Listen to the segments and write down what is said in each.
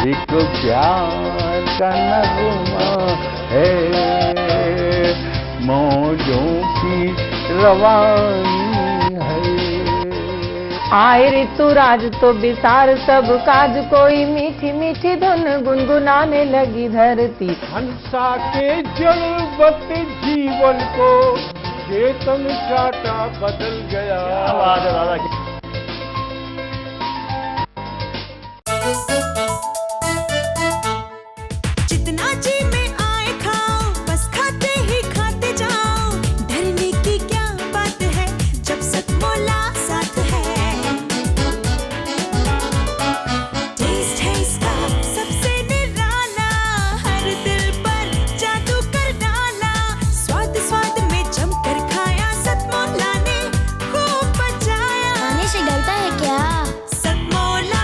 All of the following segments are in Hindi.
एक प्यार का नगमा है, मौजों की रवानी है। आए ऋतुराज तो बिसार सब काज, कोई मीठी मीठी धुन गुनगुनाने लगी धरती। हंसा के जलवत जीवन को चेतन चाटा बदल गया। जितना जी में आए खाओ, बस खाते ही खाते जाओ। डरने की क्या बात है जब सतमोला साथ है। टेस्ट है इसका सबसे निराला, हर दिल पर जादू कर डाला। स्वाद स्वाद में जमकर खाया, सतमोला ने खूब बचाया। खाने से डरता है क्या? सतमोला।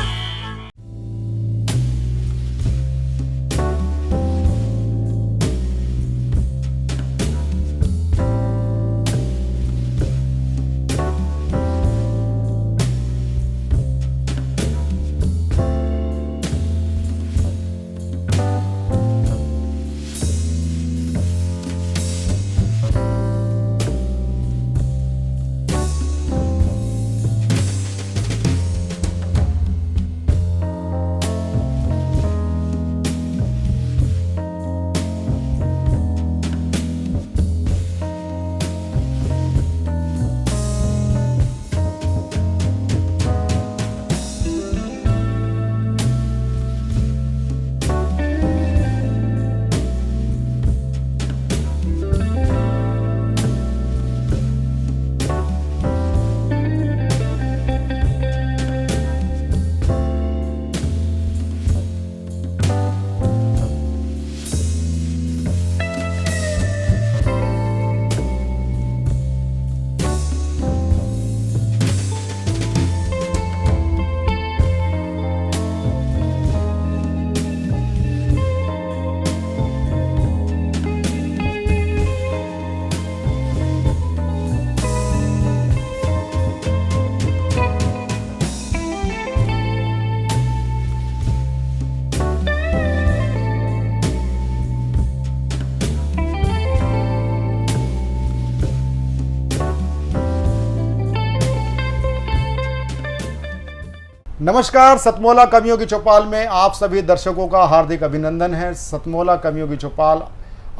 नमस्कार, सतमोला कवियों की चौपाल में आप सभी दर्शकों का हार्दिक अभिनंदन है। सतमोला कवियों की चौपाल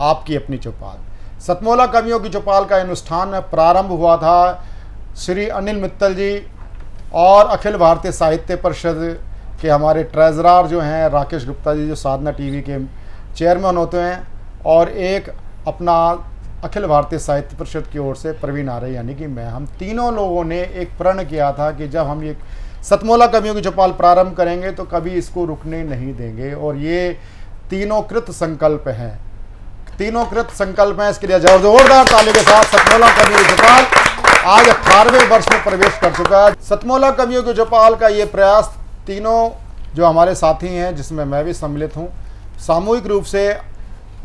आपकी अपनी चौपाल। सतमोला कवियों की चौपाल का अनुष्ठान प्रारंभ हुआ था श्री अनिल मित्तल जी और अखिल भारतीय साहित्य परिषद के हमारे ट्रेजरर जो हैं राकेश गुप्ता जी, जो साधना टीवी के चेयरमैन होते हैं, और एक अपना अखिल भारतीय साहित्य परिषद की ओर से प्रवीण आर्य यानी कि मैं, हम तीनों लोगों ने एक प्रण किया था कि जब हम ये सतमोला कवियों की चौपाल प्रारंभ करेंगे तो कभी इसको रुकने नहीं देंगे। और ये तीनों कृत संकल्प हैं, तीनों कृत संकल्प हैं। इसके लिए जोरदार ताली के साथ सतमोला कवियों की चौपाल आज 18वें वर्ष में प्रवेश कर चुका है। सतमोला कवियों की चौपाल का ये प्रयास तीनों जो हमारे साथी हैं, जिसमें मैं भी सम्मिलित हूँ, सामूहिक रूप से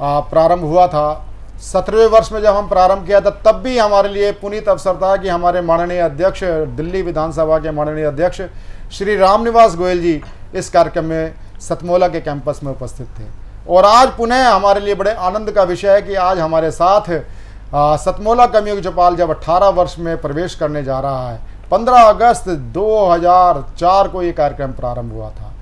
प्रारंभ हुआ था। 17वें वर्ष में जब हम प्रारंभ किया था तब भी हमारे लिए पुनीत अवसर था कि हमारे माननीय अध्यक्ष, दिल्ली विधानसभा के माननीय अध्यक्ष श्री रामनिवास गोयल जी इस कार्यक्रम में सतमोला के कैंपस में उपस्थित थे। और आज पुनः हमारे लिए बड़े आनंद का विषय है कि आज हमारे साथ सतमोला कवियों की चौपाल जब 18 वर्ष में प्रवेश करने जा रहा है। 15 अगस्त 2004 को ये कार्यक्रम प्रारंभ हुआ था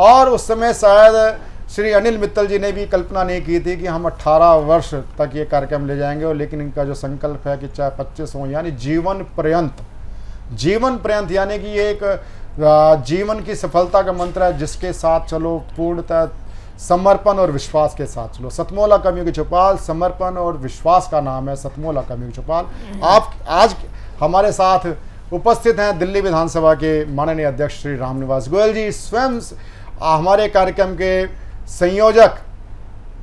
और उस समय शायद श्री अनिल मित्तल जी ने भी कल्पना नहीं की थी कि हम 18 वर्ष तक ये कार्यक्रम ले जाएंगे। और लेकिन इनका जो संकल्प है कि चाहे 25 हो, यानी जीवन पर्यंत यानी कि ये एक जीवन की सफलता का मंत्र है, जिसके साथ चलो, पूर्णतः समर्पण और विश्वास के साथ चलो। सतमोला कवियों की चौपाल समर्पण और विश्वास का नाम है, सतमोला कवियों की चौपाल। आप आज हमारे साथ उपस्थित हैं दिल्ली विधानसभा के माननीय अध्यक्ष श्री रामनिवास गोयल जी, स्वयं हमारे कार्यक्रम के संयोजक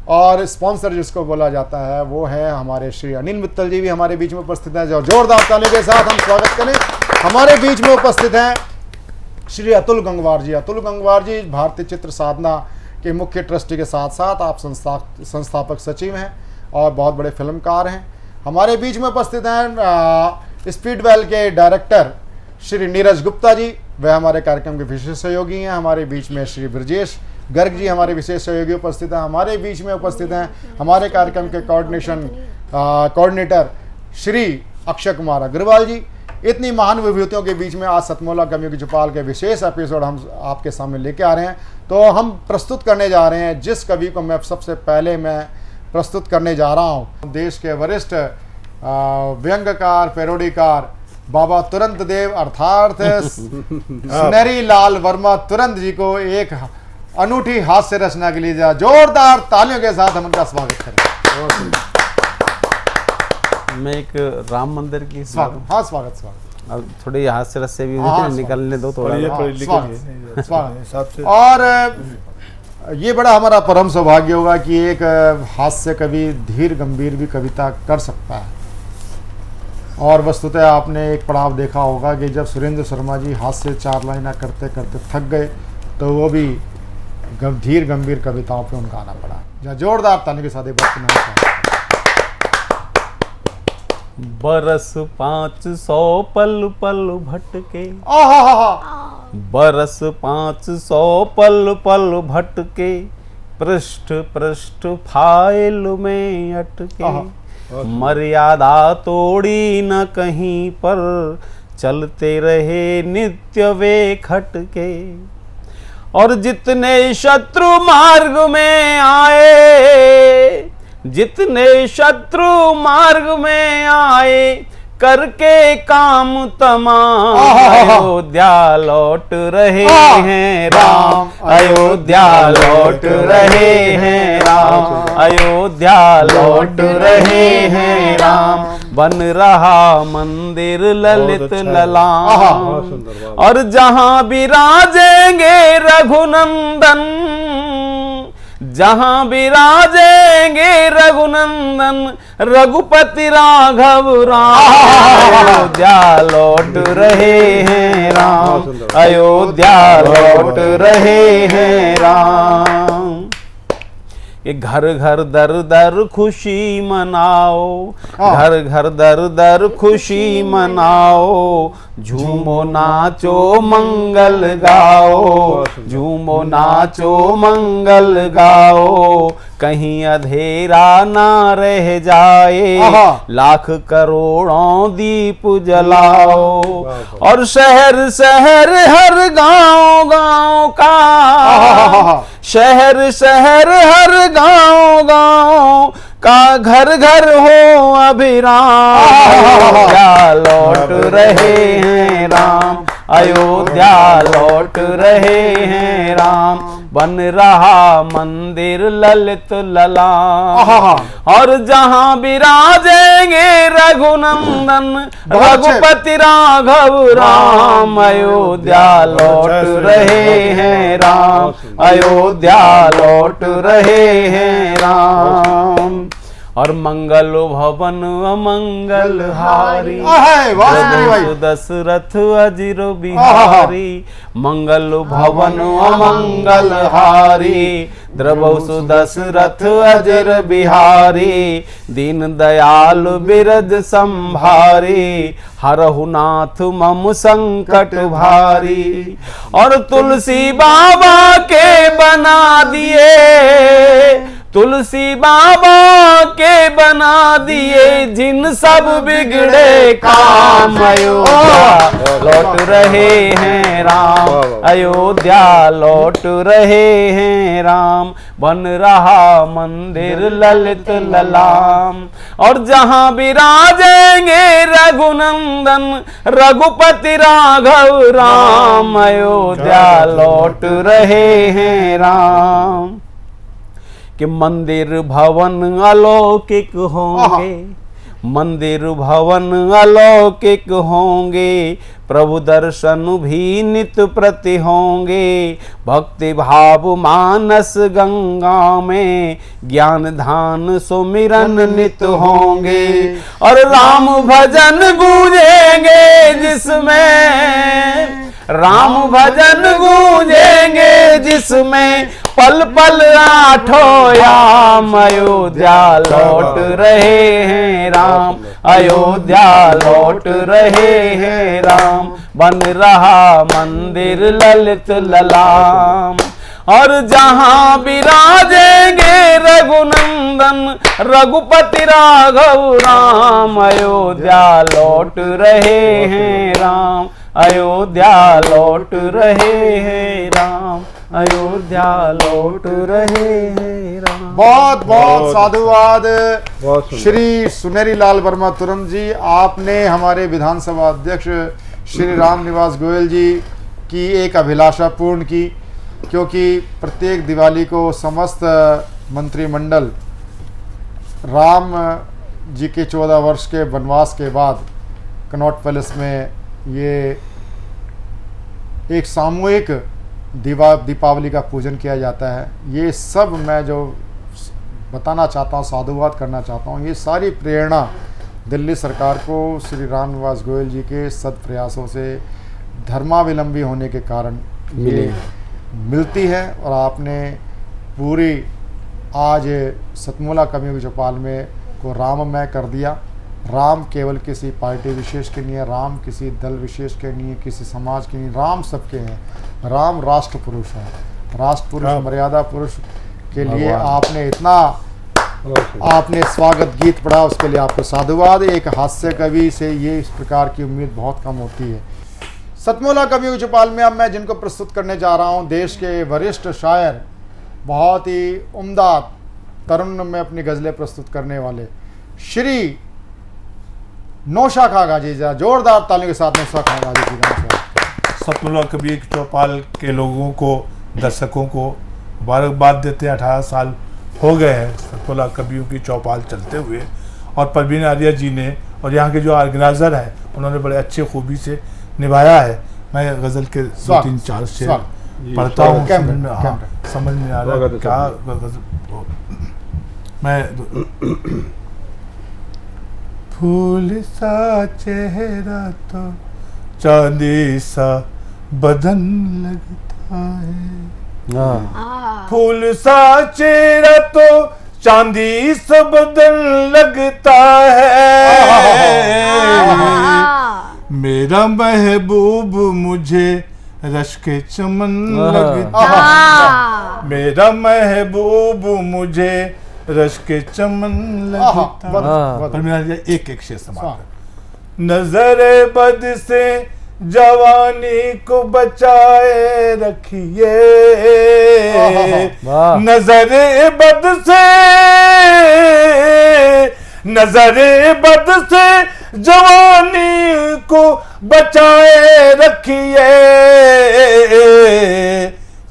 और स्पॉन्सर जिसको बोला जाता है वो है हमारे श्री अनिल मित्तल जी, भी हमारे बीच में उपस्थित हैं। जोरदार ताली के साथ हम स्वागत करें। हमारे बीच में उपस्थित हैं श्री अतुल गंगवार जी। अतुल गंगवार जी भारतीय चित्र साधना के मुख्य ट्रस्टी के साथ साथ आप संस्थापक सचिव हैं और बहुत बड़े फिल्मकार हैं। हमारे बीच में उपस्थित हैं स्पीडवेल के डायरेक्टर श्री नीरज गुप्ता जी, वह हमारे कार्यक्रम के विशेष सहयोगी हैं। हमारे बीच में श्री ब्रजेश गर्ग जी हमारे विशेष सहयोगी उपस्थित हैं, हमारे बीच में उपस्थित हैं हमारे कार्यक्रम के कोऑर्डिनेटर श्री अक्षय कुमार अग्रवाल जी। इतनी महान विभूतियों के बीच में आज सतमोला कवियों की चौपाल के विशेष एपिसोड हम आपके सामने लेके आ रहे हैं। तो हम प्रस्तुत करने जा रहे हैं जिस कवि को मैं सबसे पहले प्रस्तुत करने जा रहा हूँ, देश के वरिष्ठ व्यंग्यकार पैरोडीकार बाबा तुरंत देव अर्थात सुनहरी लाल वर्मा तुरंत जी को एक अनूठी हास्य रचना के लिए जोरदार तालियों के साथ हम उनका स्वागत करें। मैं एक राम मंदिर की स्वागत। अब थोड़ी हास्य रस से भी निकलने दो थोड़ा। स्वागत। और ये बड़ा हमारा परम सौभाग्य होगा कि एक हास्य कवि धीर गंभीर भी कविता कर सकता है। और वस्तुतः आपने एक पड़ाव देखा होगा कि जब सुरेंद्र शर्मा जी हास्य 4 लाइना करते करते थक गए तो वो भी धीर गंभीर कविताओं पे उनका आना पड़ा। जोरदार ताली के साथ एक बार बरस 500 पल पल भटके, बरस 500 पल पल भटके, पृष्ठ पृष्ठ फाइल में अटके, मर्यादा तोड़ी न कहीं पर, चलते रहे नित्य वे खटके। और जितने शत्रु मार्ग में आए, जितने शत्रु मार्ग में आए, करके काम तमाम अयोध्या लौट रहे हैं राम, अयोध्या लौट रहे हैं राम, अयोध्या लौट रहे हैं राम, बन रहा मंदिर ललित ललाम। और जहां विराजेंगे रघुनंदन, जहां विराजेंगे रघुनंदन, रघुपति राघव राम, अयोध्या लौट रहे हैं राम, अयोध्या लौट रहे हैं राम। ये घर घर दर दर खुशी मनाओ, घर घर दर दर खुशी मनाओ, झूमो नाचो मंगल गाओ, झूमो नाचो मंगल गाओ, कहीं अंधेरा ना रह जाए, लाख करोड़ों दीप जलाओ। और शहर शहर हर गांव गांव का, शहर शहर हर गांव गांव का घर घर हो अभिराम, अयोध्या लौट रहे हैं राम, अयोध्या लौट रहे हैं राम, बन रहा मंदिर ललित ललाम। और जहां विराजेंगे रघुनंदन, रघुपति राघव राम, अयोध्या लौट रहे हैं राम, अयोध्या लौट रहे हैं राम। और मंगल भवन अमंगल हारी, दशरथ अजिर बिहारी, मंगल भवन अमंगल हारी, द्रवसु दशरथ अजिर बिहारी, दीन दयाल बिरज संभारी, हरहु नाथ मम संकट भारी। और तुलसी बाबा के बना दिए, तुलसी बाबा के बना दिए, जिन सब बिगड़े काम, अयोध्या लौट रहे हैं राम, अयोध्या लौट रहे हैं राम, बन रहा मंदिर ललित ललाम। और जहां विराजेंगे रघुनंदन, रघुपति राघव राम, अयोध्या लौट रहे हैं राम। कि मंदिर भवन अलौकिक होंगे, मंदिर भवन अलौकिक होंगे, प्रभु दर्शन भी नित प्रति होंगे, भक्ति भाव मानस गंगा में, ज्ञान ध्यान सुमिरन नित होंगे। और राम भजन गूंजेंगे जिसमें, राम भजन गूंजेंगे जिसमें, पल पल आठों याम, अयोध्या लौट रहे हैं राम, अयोध्या लौट रहे हैं राम, बन रहा मंदिर ललित ललाम। और जहां विराजेंगे रघुनंदन रघुपति राघव राम, अयोध्या लौट रहे हैं राम, अयोध्या लौट रहे हैं राम, अयोध्या लौट रहे हैं राम। बहुत बहुत साधुवाद बहुत सुंदर। श्री सुनेरी लाल वर्मा तुरंत जी, आपने हमारे विधानसभा अध्यक्ष श्री राम निवास गोयल जी की एक अभिलाषा पूर्ण की, क्योंकि प्रत्येक दिवाली को समस्त मंत्रिमंडल राम जी के 14 वर्ष के वनवास के बाद कनॉट पैलेस में ये एक सामूहिक दीपावली का पूजन किया जाता है। ये सब मैं जो बताना चाहता हूँ, साधुवाद करना चाहता हूँ, ये सारी प्रेरणा दिल्ली सरकार को श्री राम निवास गोयल जी के सद प्रयासों से धर्मावलंबी होने के कारण ये मिलती है। और आपने पूरी आज सतमोला कवियों की चौपाल में को राममय कर दिया। राम केवल किसी पार्टी विशेष के नहीं है, राम किसी दल विशेष के नहीं है, किसी समाज के नहीं, राम सबके हैं। राम राष्ट्र पुरुष है, राष्ट्र पुरुष मर्यादा पुरुष के लिए आपने इतना आपने स्वागत गीत पढ़ा, उसके लिए आपको साधुवाद। एक हास्य कवि से ये इस प्रकार की उम्मीद बहुत कम होती है। सतमोला कवियों की चौपाल में अब मैं जिनको प्रस्तुत करने जा रहा हूँ, देश के वरिष्ठ शायर, बहुत ही उम्दा तरुण में अपनी गज़लें प्रस्तुत करने वाले श्री नौशाद खां गाजी। जोरदार तालियों के साथ नौशाद खां गाजी जी का सतमोला कवियों की चौपाल के लोगों को, दर्शकों को मुबारकबाद देते हैं। 18 साल हो गए हैं सतमोला कवियों की चौपाल चलते हुए, और परवीन आर्या जी ने और यहाँ के जो ऑर्गेनाइजर हैं उन्होंने बड़े अच्छे खूबी से निभाया है। मैं गज़ल के 2-3-4 शेर पढ़ता हूँ, समझ में आ रहा है क्या मैं। फूल सा चेहरा तो चांदी सा बदन लगता है, फूल सा चेहरा तो चांदी सा बदन लगता है, मेरा महबूब मुझे रश्के चमन लगता है, मेरा महबूब मुझे रश्के चमन लगता है। पर मेरा एक एक शेर समाप्त। नजरे बद से जवानी को बचाए रखिए, नजरे बद से, नजरे बद से जवानी को बचाए रखिए,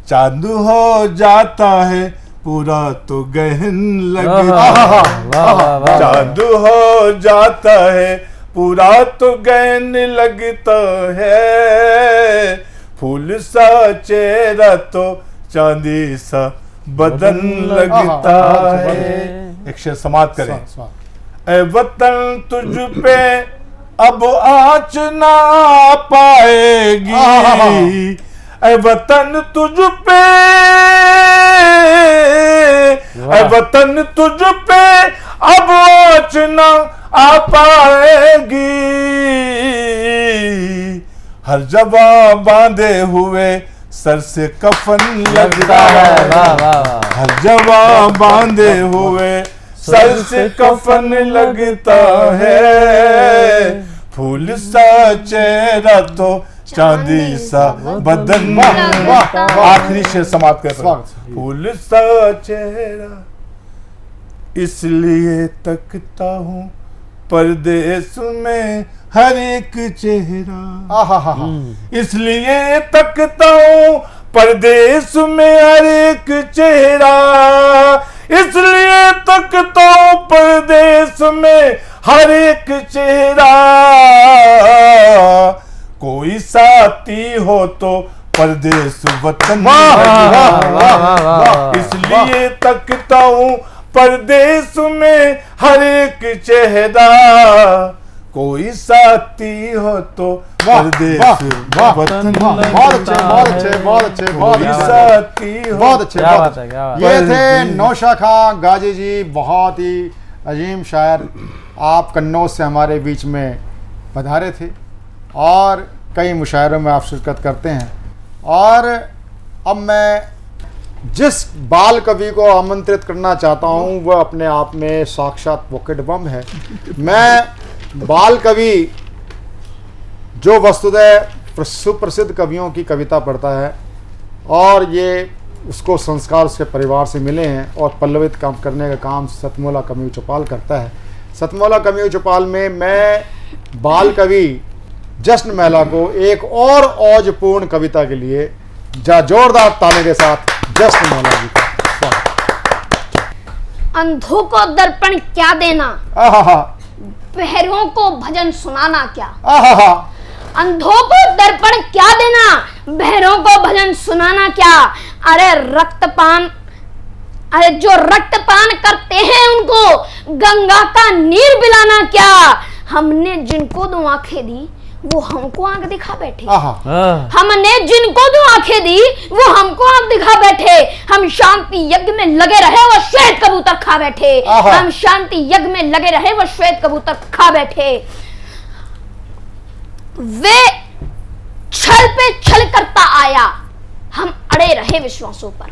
चांद हो जाता है पूरा तो गहन लगता है, चांद हो जाता है पूरा तो गहन लगता है, फूल सा चेहरा तो चांदी सा बदन लगता है। एक शेर समाप्त करें। ए वतन तुझ पे अब आँच ना पाएगी, ए वतन तुझ पे, ए वतन तुझ पे अब आँच ना आ पाएगी, हर जवा बांधे हुए सर से कफन लगता है, हर जवा बांधे हुए सर से कफन लगता है, फूल सा चेहरा तो चांदी सा बदन। आखिरी शेर समाप्त कर। फूल सा चेहरा इसलिए तकता हूँ परदेश में हर एक चेहरा, इसलिए तकता हूँ परदेश में हर एक चेहरा, इसलिए तकता हूँ परदेश में हर एक चेहरा, कोई साथी हो तो परदेश वतन, इसलिए तकता हूँ परदेश में हर एक चेहरा, कोई साथी हो तो परदेश वतन, बहुत अच्छे, बहुत अच्छे, बहुत अच्छे, बहुत साथी हो। बहुत अच्छे। ये थे नौशाद खां गाजी जी, बहुत ही अजीम शायर। आप कन्नौज से हमारे बीच में पधारे थे और कई मुशायरों में आप शिरकत करते हैं। और अब मैं जिस बाल कवि को आमंत्रित करना चाहता हूं वह अपने आप में साक्षात पॉकेट बम है। मैं बाल कवि जो वस्तुतः सुप्रसिद्ध कवियों की कविता पढ़ता है और ये उसको संस्कार उसके परिवार से मिले हैं और पल्लवित काम करने का काम सतमोला कमयू चौपाल करता है। सतमोला कमयू चौपाल में मैं बाल कवि जश्न महिला को एक और औजपूर्ण कविता के लिए जोरदार ताले के साथ जश्न महिला जी का स्वागत। अंधों को दर्पण क्या देना, आहा, बहरों को भजन सुनाना क्या। आहा, अंधों को दर्पण क्या देना, बहरों को भजन सुनाना क्या। अरे रक्तपान, अरे जो रक्तपान करते हैं उनको गंगा का नीर पिलाना क्या। हमने जिनको दो आंखें दी वो हमको आंख दिखा बैठे। हमने जिनको दो आंखें दी वो हमको आंख दिखा बैठे। हम शांति यज्ञ में लगे रहे वो श्वेत कबूतर खा बैठे। हम शांति यज्ञ में लगे रहे वो श्वेत कबूतर खा बैठे। वे छल पे छल करता आया, हम अड़े रहे विश्वासों पर।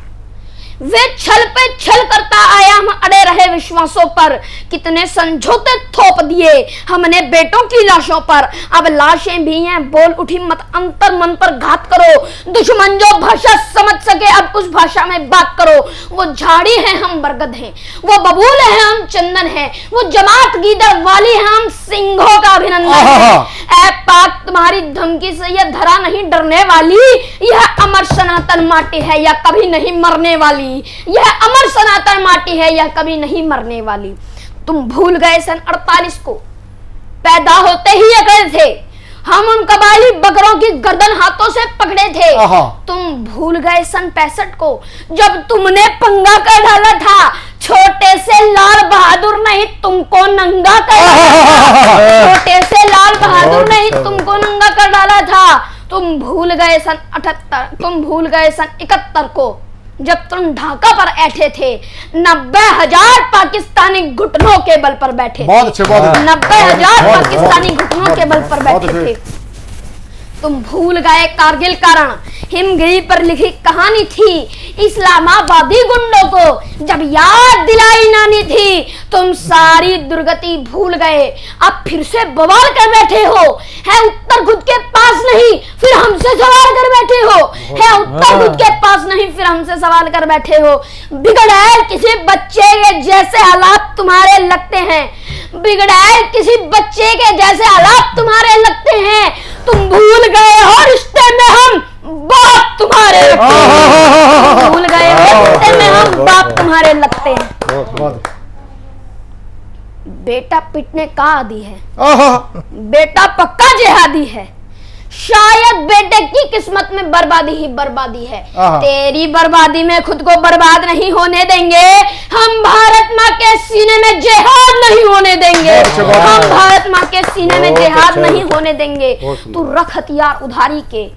वे छल पे छल करता आया, हम अड़े रहे विश्वासों पर। कितने समझौते थोप दिए हमने बेटों की लाशों पर। अब लाशें भी हैं, बोल उठी मत अंतर मन पर घात करो। दुश्मन जो भाषा समझ सके अब उस भाषा में बात करो। वो झाड़ी है हम बरगद हैं, वो बबूल है हम चंदन है, वो जमात गीदड़ वाली है हम सिंहों का अभिनंदन है। ऐ पाक तुम्हारी धमकी से यह धरा नहीं डरने वाली। यह अमर सनातन माटी है या कभी नहीं मरने वाली। यह अमर सनातन माटी है यह कभी नहीं मरने वाली। तुम भूल गए सन 48 को पैदा होते ही अकड़े थे हम उन कबायली बकरों की गर्दन हाथों से पकड़े थे। तुम भूल गए सन 65 को जब तुमने पंगा कर डाला था। छोटे से लाल बहादुर नहीं तुमको नंगा कर डाला था। छोटे से लाल बहादुर नहीं तुमको नंगा कर डाला था। तुम भूल गए सन 78, तुम भूल गए सन 71 को जब तुम ढाका पर ऐठे थे। 90,000 पाकिस्तानी घुटनों के बल पर बैठे थे। 90,000 पाकिस्तानी घुटनों के बल पर बैठे थे। तुम भूल गए कारगिल का रण हिमगिरी पर लिखी कहानी थी। इस्लामाबादी गुंडों को जब याद दिलाई नानी थी। तुम सारी दुर्गति भूल गए अब फिर से बवाल कर बैठे हो। है उत्तर खुद के पास नहीं फिर हमसे सवाल कर बैठे हो। है उत्तर खुद के पास नहीं फिर हमसे सवाल कर बैठे हो। बिगड़ैल किसी बच्चे के जैसे हालात तुम्हारे लगते हैं। बिगड़ैल किसी बच्चे के जैसे हालात तुम्हारे लगते हैं। तुम भूल गए हो रिश्ते में हम बाप तुम्हारे लगते हैं। भूल गए हो रिश्ते में हम बाप तुम्हारे लगते हैं। बेटा पिटने का आदी है, बेटा पक्का जिहादी है। शायद बेटे की किस्मत में बर्बादी ही बर्बादी है। तेरी बर्बादी में खुद को बर्बाद नहीं होने देंगे। हम भारत माँ के सीने में जिहाद नहीं होने देंगे। हम भारत माँ के सीने में जिहाद नहीं होने देंगे। तू रख हथियार उधारी के,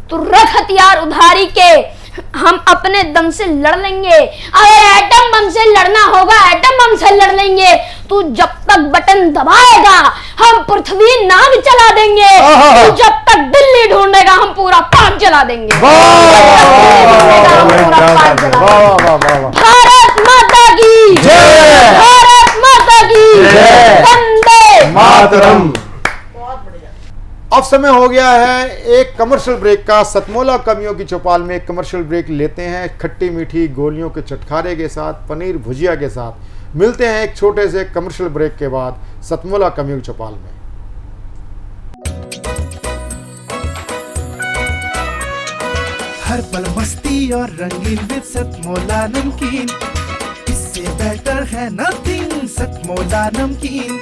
तू रख हथियार उधारी के। हम अपने दम से लड़ लेंगे। अगर एटम बम से लड़ना होगा एटम बम से लड़ लेंगे। तू जब तक बटन दबाएगा हम पृथ्वी नाग चला देंगे। तू जब तक दिल्ली ढूंढेगा हम पूरा पाक जला देंगे। भारत माता की जय, भारत माता की जय, वंदे मातरम। अब समय हो गया है एक कमर्शियल ब्रेक का। सतमोला कमियों की चौपाल में एक कमर्शियल ब्रेक लेते हैं खट्टी मीठी गोलियों के चटखारे के साथ, पनीर भुजिया के साथ। मिलते हैं एक छोटे से कमर्शियल ब्रेक के बाद सतमोला कमियों की चौपाल में। हर पल मस्ती और रंगीन विद सतमोला नमकीन। इससे बेटर है नथिंग सतमोला नमकीन।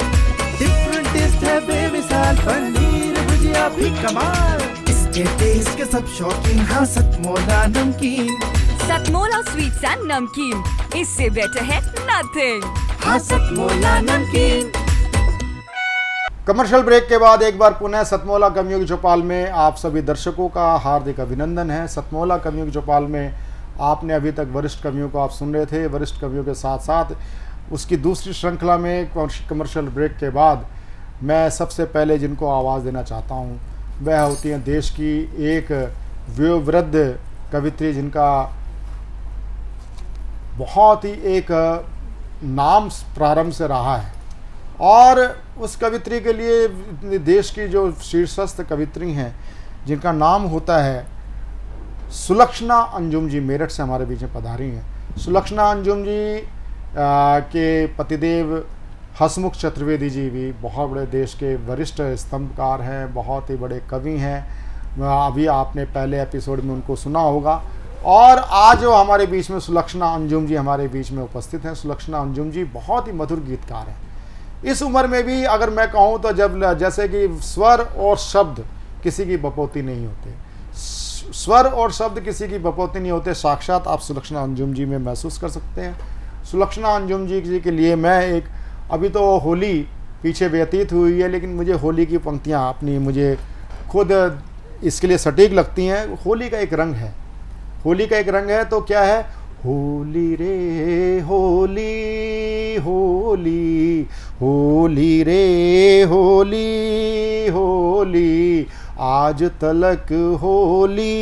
डिफरेंट टेस्ट है बेमिसाल, पनीर भुजिया भी कमाल। इसके टेस्ट के सब शौकीन हाँ सतमोला नमकीन। सतमोला स्वीट्स एंड नमकीन, इससे बेटर है नथिंग। हाँ सतमोला नमकीन। कमर्शियल ब्रेक के बाद एक बार पुनः सतमोला कमियों की चौपाल में आप सभी दर्शकों का हार्दिक अभिनंदन है। सतमोला कमियों की चौपाल में आपने अभी तक वरिष्ठ कवियों को आप सुन रहे थे। वरिष्ठ कवियों के साथ साथ उसकी दूसरी श्रृंखला में कमर्शियल ब्रेक के बाद मैं सबसे पहले जिनको आवाज़ देना चाहता हूँ वह होती हैं देश की एक वयोवृद्ध कवित्री जिनका बहुत ही एक नाम प्रारंभ से रहा है। और उस कवित्री के लिए देश की जो शीर्षस्थ कवित्री हैं जिनका नाम होता है सुलक्षणा अंजुम जी, मेरठ से हमारे बीच में पधारी हैं। सुलक्षणा अंजुम जी के पतिदेव हसमुख चतुर्वेदी जी भी बहुत बड़े देश के वरिष्ठ स्तंभकार हैं, बहुत ही बड़े कवि हैं। अभी आपने पहले एपिसोड में उनको सुना होगा। और आज जो हमारे बीच में सुलक्षणा अंजुम जी हमारे बीच में उपस्थित हैं। सुलक्षणा अंजुम जी बहुत ही मधुर गीतकार हैं। इस उम्र में भी अगर मैं कहूँ तो जब जैसे कि स्वर और शब्द किसी की बपोती नहीं होते, स्वर और शब्द किसी की बपोती नहीं होते, साक्षात आप सुलक्षणा अंजुम जी में महसूस कर सकते हैं। सुलक्षणा अंजुम जी के लिए मैं एक, अभी तो होली पीछे व्यतीत हुई है, लेकिन मुझे होली की पंक्तियाँ अपनी मुझे खुद इसके लिए सटीक लगती हैं। होली का एक रंग है, होली का एक रंग है, तो क्या है, होली रे होली होली होली रे होली होली आज तलक होली,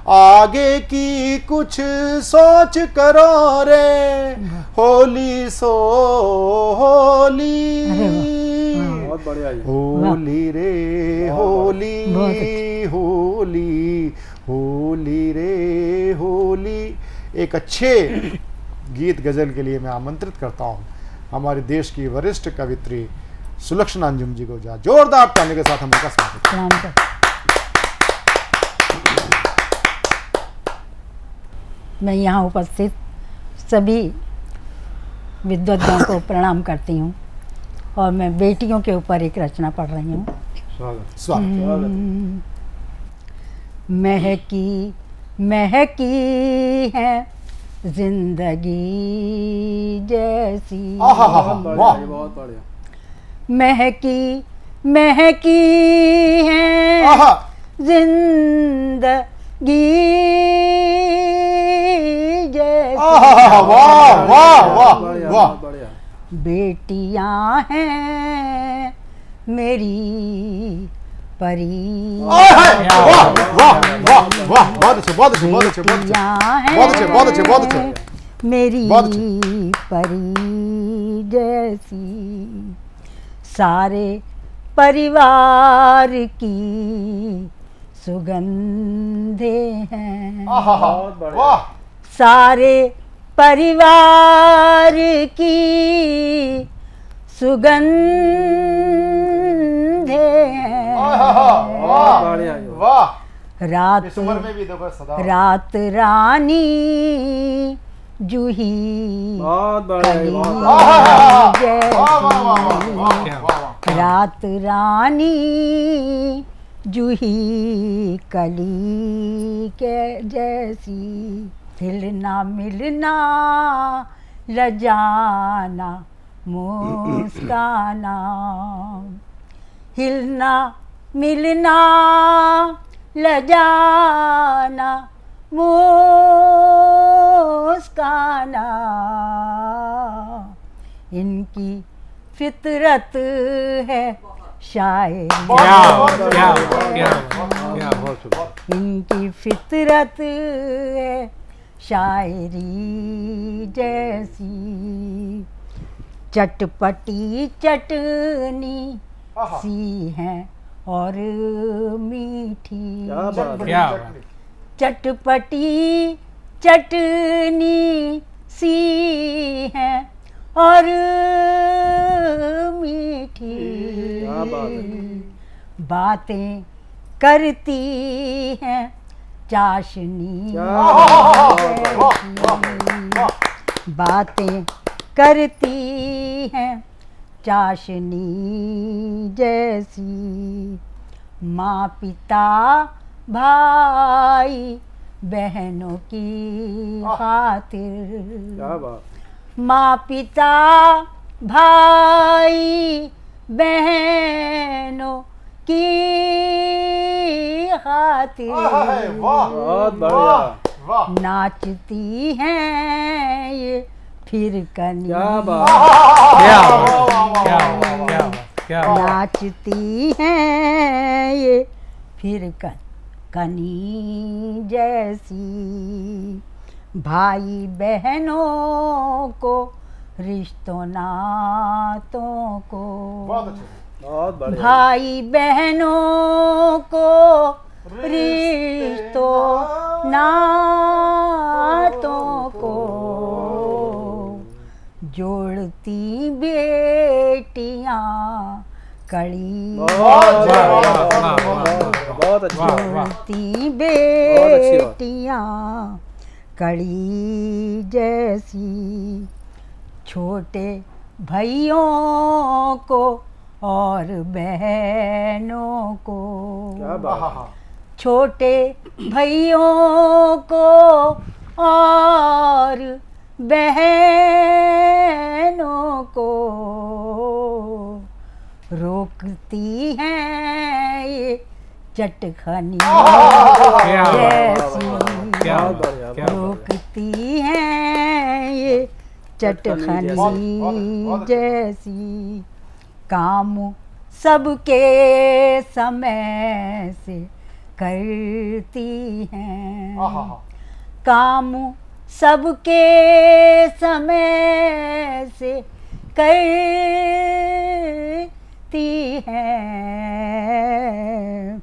आगे की कुछ सोच करो रे होली सो होली। बहुत बढ़िया जी। होली रे होली होली होली रे होली। एक अच्छे गीत गजल के लिए मैं आमंत्रित करता हूँ हमारे देश की वरिष्ठ कवित्री सुलक्षणा अंजुम जी को। जोरदार ताली के साथ हम उनका स्वागत करते हैं। मैं यहाँ उपस्थित सभी विद्वद्गणों को प्रणाम करती हूँ और मैं बेटियों के ऊपर एक रचना पढ़ रही हूँ। स्वागत। महकी महकी है जिंदगी जैसी, बहुत बढ़िया। महकी महकी है जिंदगी जैसी। वाह वाह वाह वाह। बेटियां हैं मेरी परी। वाह वाह वाह वाह, बहुत अच्छे बहुत अच्छे बहुत अच्छे बहुत अच्छे बहुत अच्छे बहुत अच्छे बहुत अच्छे। मेरी परी जैसी सारे परिवार की सुगंधे हैं। वाह। सारे परिवार की सुगंधे हैं। वाह। रात इस उम्र में भी देखो सदा रात रानी जूही रात रानी जूही कली के जैसी। हिलना मिलना लजाना मुस्काना, हिलना मिलना लजाना मुस्काना, इनकी फितरत है शायरी। इनकी फितरत है शायरी जैसी। चटपटी चटनी सी है और मीठी। चटपटी चटनी सी है और मीठी। बातें करती हैं चाशनी। बातें करती हैं चाशनी जैसी। माँ पिता भाई बहनों की खातिर। माँ पिता भाई बहनों की खातिर नाचती हैं ये फिर कनी। नाचती हैं ये फिर कनी जैसी। भाई बहनों को, रिश्तों नातों को, बहुत अच्छे, बहुत बढ़िया। भाई बहनों को, रिश्तों नातों को, जोड़ती बेटियां कड़ी, बहुत अच्छा। जोड़ती बेटियां कड़ी जैसी, छोटे भाइयों को और बहनों को, क्या बात है। छोटे भाइयों को और बहनों को रोकती हैं ये चटखनी जैसी, रोकती हैं ये चटखनी जैसी, काम सबके समय से करती हैं, काम सबके समय से करती हैं,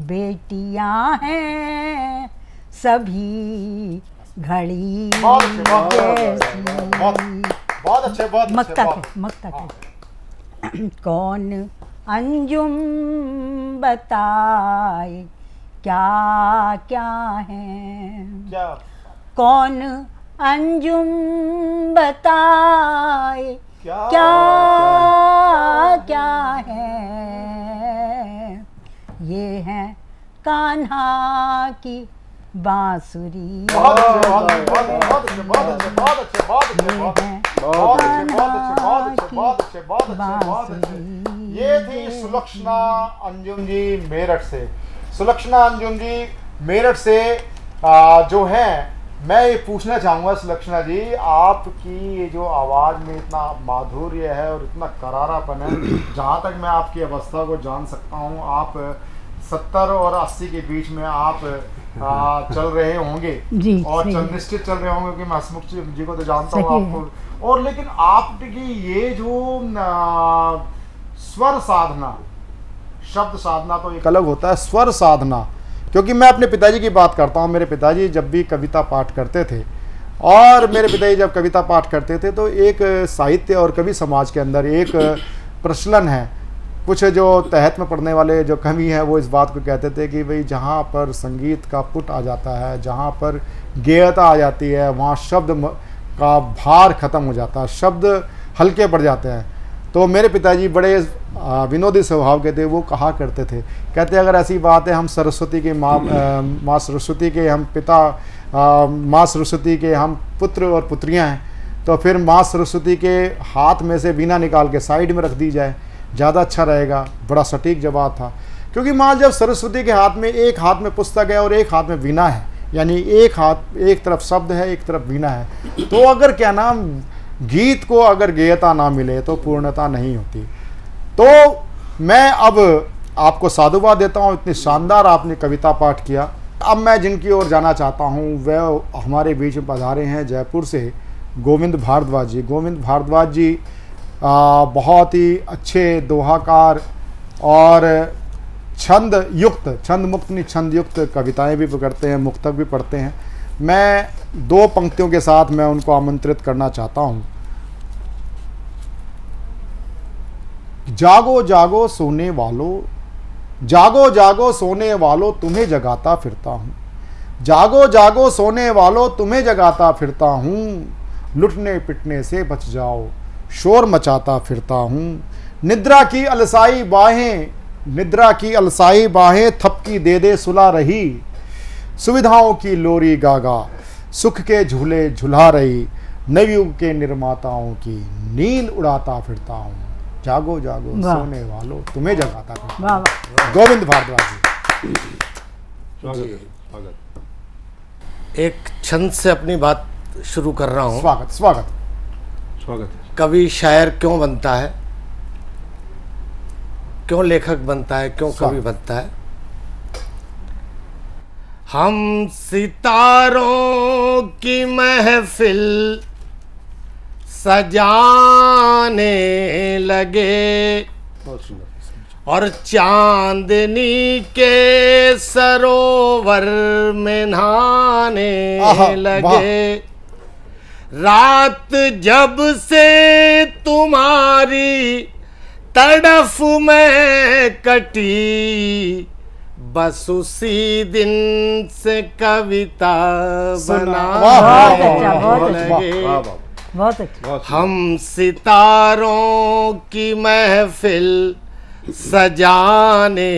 बेटियां हैं सभी घड़ी जैसी। बहुत अच्छे, बहुत मक्ता है। कौन अंजुम बताए क्या क्या है, क्या कौन अंजुम बताए क्या क्या है, ये है कान्हा की बांसुरी, ये थी सुलक्षणा अंजुम जी मेरठ से। सुलक्षणा अंजुम जी मेरठ से जो है, मैं ये पूछना चाहूँगा सुलक्षणा जी, आपकी ये जो आवाज़ में इतना माधुर्य है और इतना करारापन है, जहाँ तक मैं आपकी अवस्था को जान सकता हूँ, आप 70 और 80 के बीच में आप चल रहे होंगे और निश्चित चल रहे होंगे, क्योंकि मैं हसमुख जी को तो जानता हूँ आपको। और लेकिन आपकी ये जो स्वर साधना, शब्द साधना तो एक अलग होता है, स्वर साधना, क्योंकि मैं अपने पिताजी की बात करता हूँ। मेरे पिताजी जब भी कविता पाठ करते थे, और मेरे पिताजी जब कविता पाठ करते थे, तो एक साहित्य और कवि समाज के अंदर एक प्रचलन है, कुछ जो तहत में पढ़ने वाले जो कवि हैं वो इस बात को कहते थे कि भाई जहाँ पर संगीत का पुट आ जाता है, जहाँ पर गेयता आ जाती है, वहाँ शब्द का भार खत्म हो जाता है, शब्द हल्के पड़ जाते हैं। तो मेरे पिताजी बड़े विनोदी स्वभाव के थे, वो कहा करते थे, कहते अगर ऐसी बात है, हम सरस्वती के माँ सरस्वती के हम पिता, माँ सरस्वती के हम पुत्र और पुत्रियाँ हैं, तो फिर माँ सरस्वती के हाथ में से वीणा निकाल के साइड में रख दी जाए, ज़्यादा अच्छा रहेगा। बड़ा सटीक जवाब था, क्योंकि माँ जब सरस्वती के हाथ में, एक हाथ में पुस्तक है और एक हाथ में वीणा है, यानी एक हाथ, एक तरफ शब्द है, एक तरफ वीणा है, तो अगर क्या नाम गीत को अगर गेयता ना मिले तो पूर्णता नहीं होती। तो मैं अब आपको साधुवाद देता हूँ, इतनी शानदार आपने कविता पाठ किया। अब मैं जिनकी ओर जाना चाहता हूँ वह हमारे बीच में पधारे हैं जयपुर से गोविंद भारद्वाज जी। गोविंद भारद्वाज जी बहुत ही अच्छे दोहाकार और छंद मुक्त नहीं, छंद युक्त कविताएं भी करते हैं, मुक्तक भी पढ़ते हैं। मैं 2 पंक्तियों के साथ मैं उनको आमंत्रित करना चाहता हूं। जागो जागो सोने वालों, जागो जागो सोने वालों, तुम्हें जगाता फिरता हूं। जागो जागो सोने वालों, तुम्हें जगाता फिरता हूं। लुटने पिटने से बच जाओ, शोर मचाता फिरता हूं। निद्रा की अलसाई बाहें थपकी दे दे सुला रही। सुविधाओं की लोरी गागा, सुख के झूले झुला रही। नवयुग के निर्माताओं की नींद उड़ाता फिरता हूँ। जागो जागो सोने वालों, तुम्हें जगाता फिरता हूं। गोविंद भारद्वाज जी। एक छंद से अपनी बात शुरू कर रहा हूँ। स्वागत स्वागत स्वागत। कवि शायर क्यों बनता है, क्यों लेखक बनता है, क्यों कवि बनता है? हम सितारों की महफिल सजाने लगे और चांदनी के सरोवर में नहाने लगे। रात जब से तुम्हारी तड़फ में कटी, बस उसी दिन से कविता बनाने लगे। बहुत अच्छा। हम सितारों की महफिल सजाने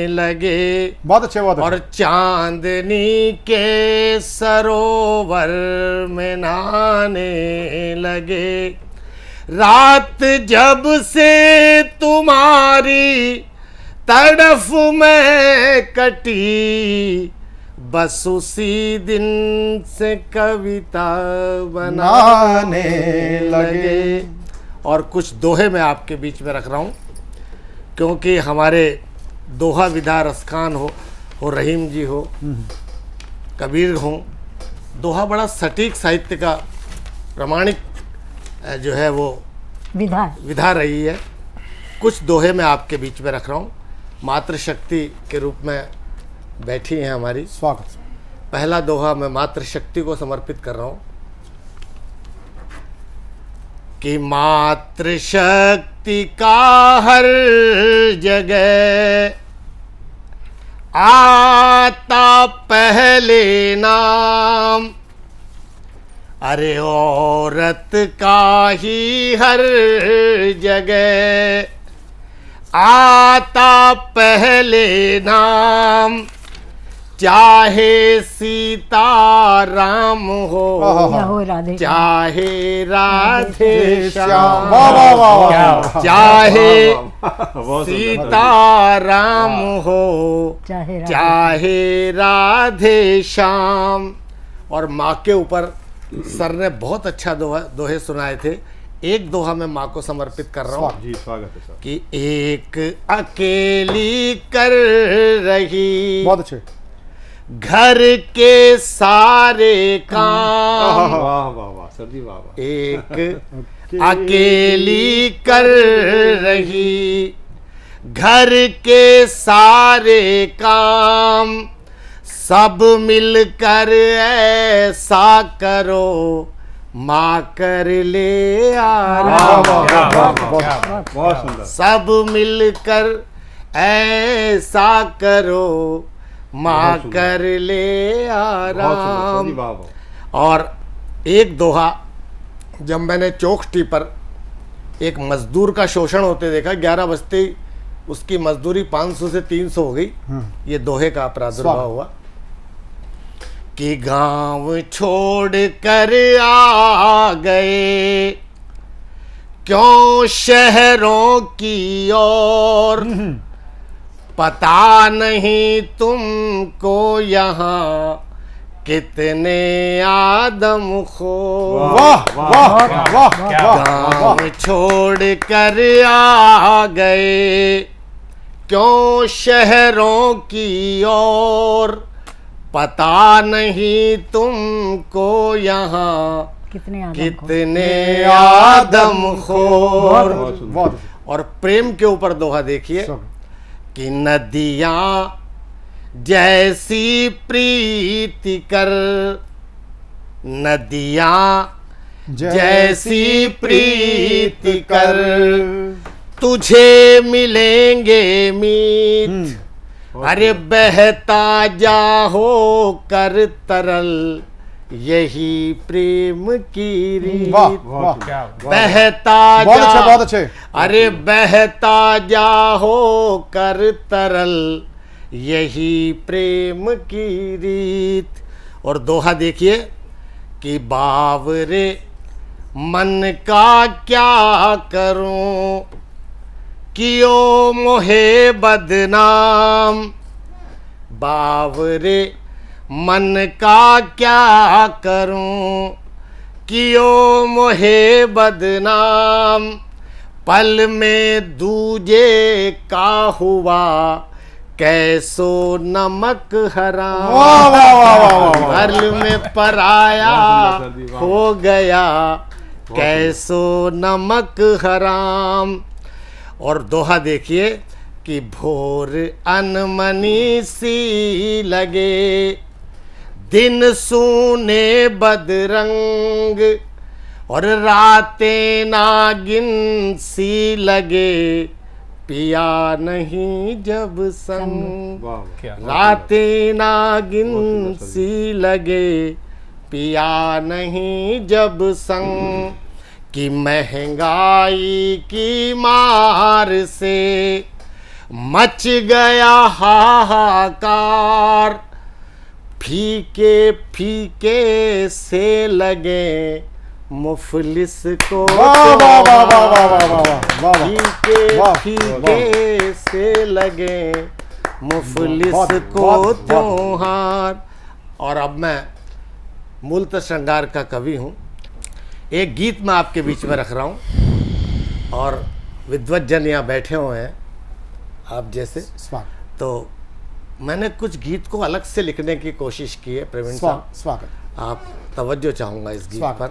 लगे, बहुत अच्छे, बहुत और चांदनी के सरोवर में नहाने लगे। रात जब से तुम्हारी तड़फ में कटी, बस उसी दिन से कविता बनाने लगे। और कुछ दोहे मैं आपके बीच में रख रहा हूँ, क्योंकि हमारे दोहा विधा रसखान हो रहीम जी हो, कबीर हो, दोहा बड़ा सटीक साहित्य का प्रमाणिक जो है वो विधा रही है। कुछ दोहे मैं आपके बीच में रख रहा हूँ, मातृशक्ति के रूप में बैठी हैं हमारी। स्वागत। पहला दोहा मैं मातृशक्ति को समर्पित कर रहा हूँ कि मातृशक्ति का हर जगह आता पहले नाम, अरे औरत का ही हर जगह आता पहले नाम, चाहे सीता राम हो, चाहे राधे श्याम, चाहे सीता राम हो, चाहे राधे श्याम। और माँ के ऊपर सर ने बहुत अच्छा दोहे सुनाए थे। एक दोहा मैं माँ को समर्पित कर रहा हूँ जी, स्वागत है सर। कि एक अकेली कर रही, बहुत अच्छे, घर के सारे काम, वाह वाह वाह सर जी, वाह वाह। एक अकेली कर रही, घर के सारे काम, सब मिलकर ऐसा करो, माँ कर ले आराम। बहुत सुंदर। सब मिलकर ऐसा करो, माँ कर ले आराम। और एक दोहा, जब मैंने चौखटी पर एक मजदूर का शोषण होते देखा, 11 बजते ही उसकी मजदूरी 500 से 300 हो गई, ये दोहे का प्रादुर्भाव हुआ कि गांव छोड़ कर आ गए क्यों शहरों की ओर, पता नहीं तुमको यहाँ कितने आदम खो। वाह वाह वाह। गांव छोड़ कर आ गए क्यों शहरों की ओर, पता नहीं तुमको यहाँ कितने आदम खोर। और प्रेम के ऊपर दोहा देखिए कि नदियाँ जैसी प्रीति कर, नदियाँ जैसी प्रीति कर, तुझे मिलेंगे मीत, अरे बहता जा हो कर तरल, यही प्रेम की रीत। बहता जा, बहुत अच्छे। अरे बहता जा हो कर तरल, यही प्रेम की रीत। और दोहा देखिए कि बावरे मन का क्या करूं, कियो मोहे बदनाम, बावरे मन का क्या करूं, कियो मोहे बदनाम, पल में दूजे का हुआ, कैसो नमक हराम, वाह वाह वाह वाह वाह वाह। अर्ल में पराया हो गया, कैसो नमक हराम। और दोहा देखिए कि भोर अनमनी सी लगे, दिन सूने बदरंग, और रातें नागिन सी लगे, पिया नहीं जब संग। रातें नागिन सी लगे, पिया नहीं जब संग। कि महंगाई की मार से मच गया हाहाकार, फीके फीके से लगे मुफलिस को फीके फीके से लगे मुफलिस को त्योहार। और अब मैं मूलतः श्रृंगार का कवि हूँ। एक गीत मैं आपके बीच में रख रहा हूँ और विद्वत जन यहाँ बैठे हुए हैं आप जैसे, तो मैंने कुछ गीत को अलग से लिखने की कोशिश की है। प्रवीण साहब, स्वागत। आप तवज्जो चाहूंगा इस गीत पर।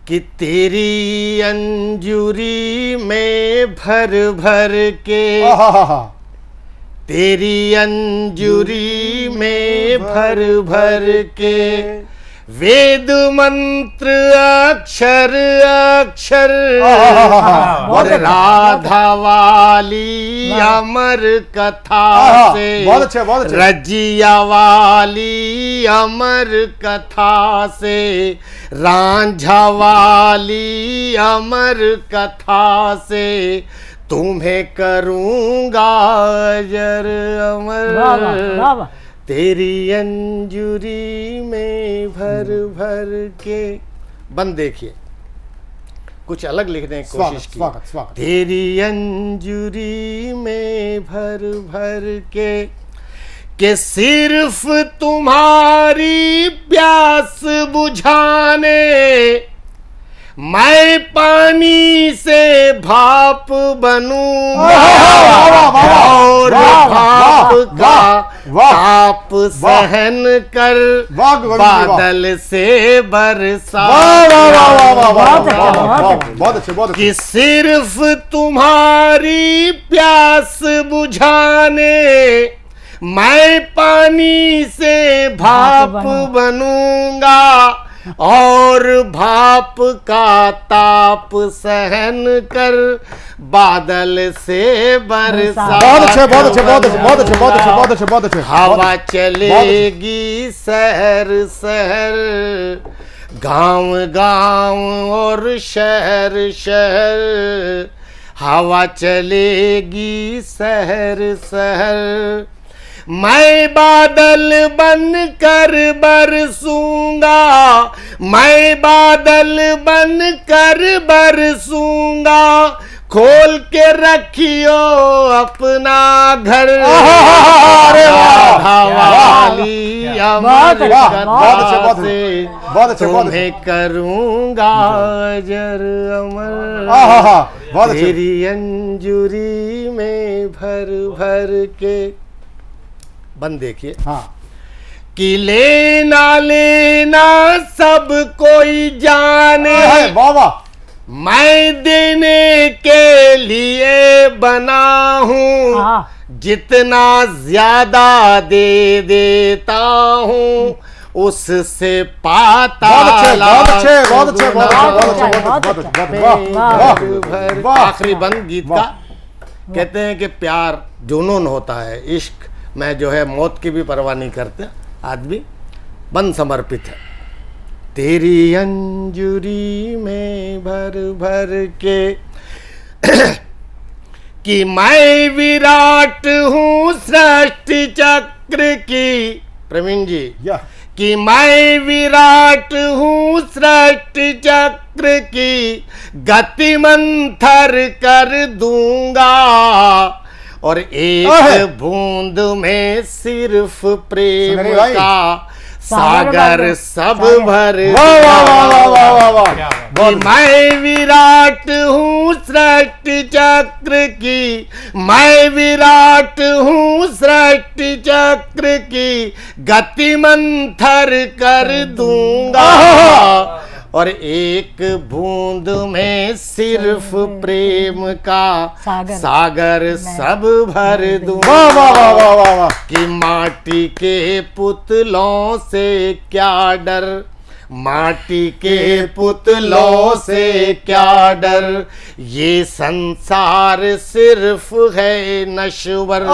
कि तेरी अंजुरी में भर भर के, तेरी अंजुरी में भर भर के, वेद मंत्र अक्षर अक्षर, और राधा वाली अमर कथा से, रजिया वाली अमर कथा से, रांझा वाली अमर कथा से, तुम्हें करूंगा अजर अमर। तेरी अंजुरी में भर भर के। बंद देखिए, कुछ अलग लिखने की कोशिश की। तेरी अंजुरी में भर भर के सिर्फ तुम्हारी प्यास बुझाने, मैं पानी से भाप बनूंगा, और भाप का ताप सहन कर बादल से बरसा। कि सिर्फ तुम्हारी प्यास बुझाने, मैं पानी से भाप बनूंगा, और भाप का ताप सहन कर बादल से बरसा। हवा चलेगी शहर शहर, गांव गांव और शहर शहर, हवा चलेगी शहर शहर, मैं बादल बन कर बरसूंगा, मैं बादल बन कर बरसूंगा, खोल के रखियो अपना घर, वाली अमर कथा से, तुम्हें करूंगा अजर अमर। तेरी अंजुरी में भर भर के। बंद देखिए। कि लेना लेना सब कोई जाने, मैं देने के लिए बना हूँ, जितना ज्यादा दे देता हूँ उससे पाता। आखिरी बंद गीत का। कहते हैं कि प्यार जुनून होता है, इश्क में जो है मौत की भी परवाह नहीं करते आदमी। बंद समर्पित है। तेरी अंजुरी में भर भर के कि मैं विराट हूँ सृष्टि चक्र की। प्रवीण जी, कि मैं विराट हूँ सृष्टि चक्र की, गति मंथर कर दूंगा, और एक बूंद में सिर्फ प्रेम का सागर सब भर वाह वाह वाह वाह वाह वाह वाह कि मैं विराट हूँ सृष्टि चक्र की, मैं विराट हूँ सृष्टि चक्र की, गति मंथर कर दूंगा और एक बूंद में सिर्फ प्रेम का सागर सब भर दूंगा। वाह वाह वाह वाह वाह वाह कि माटी के पुतलों से क्या डर, माटी के पुतलों से क्या डर, ये संसार सिर्फ है नश्वर,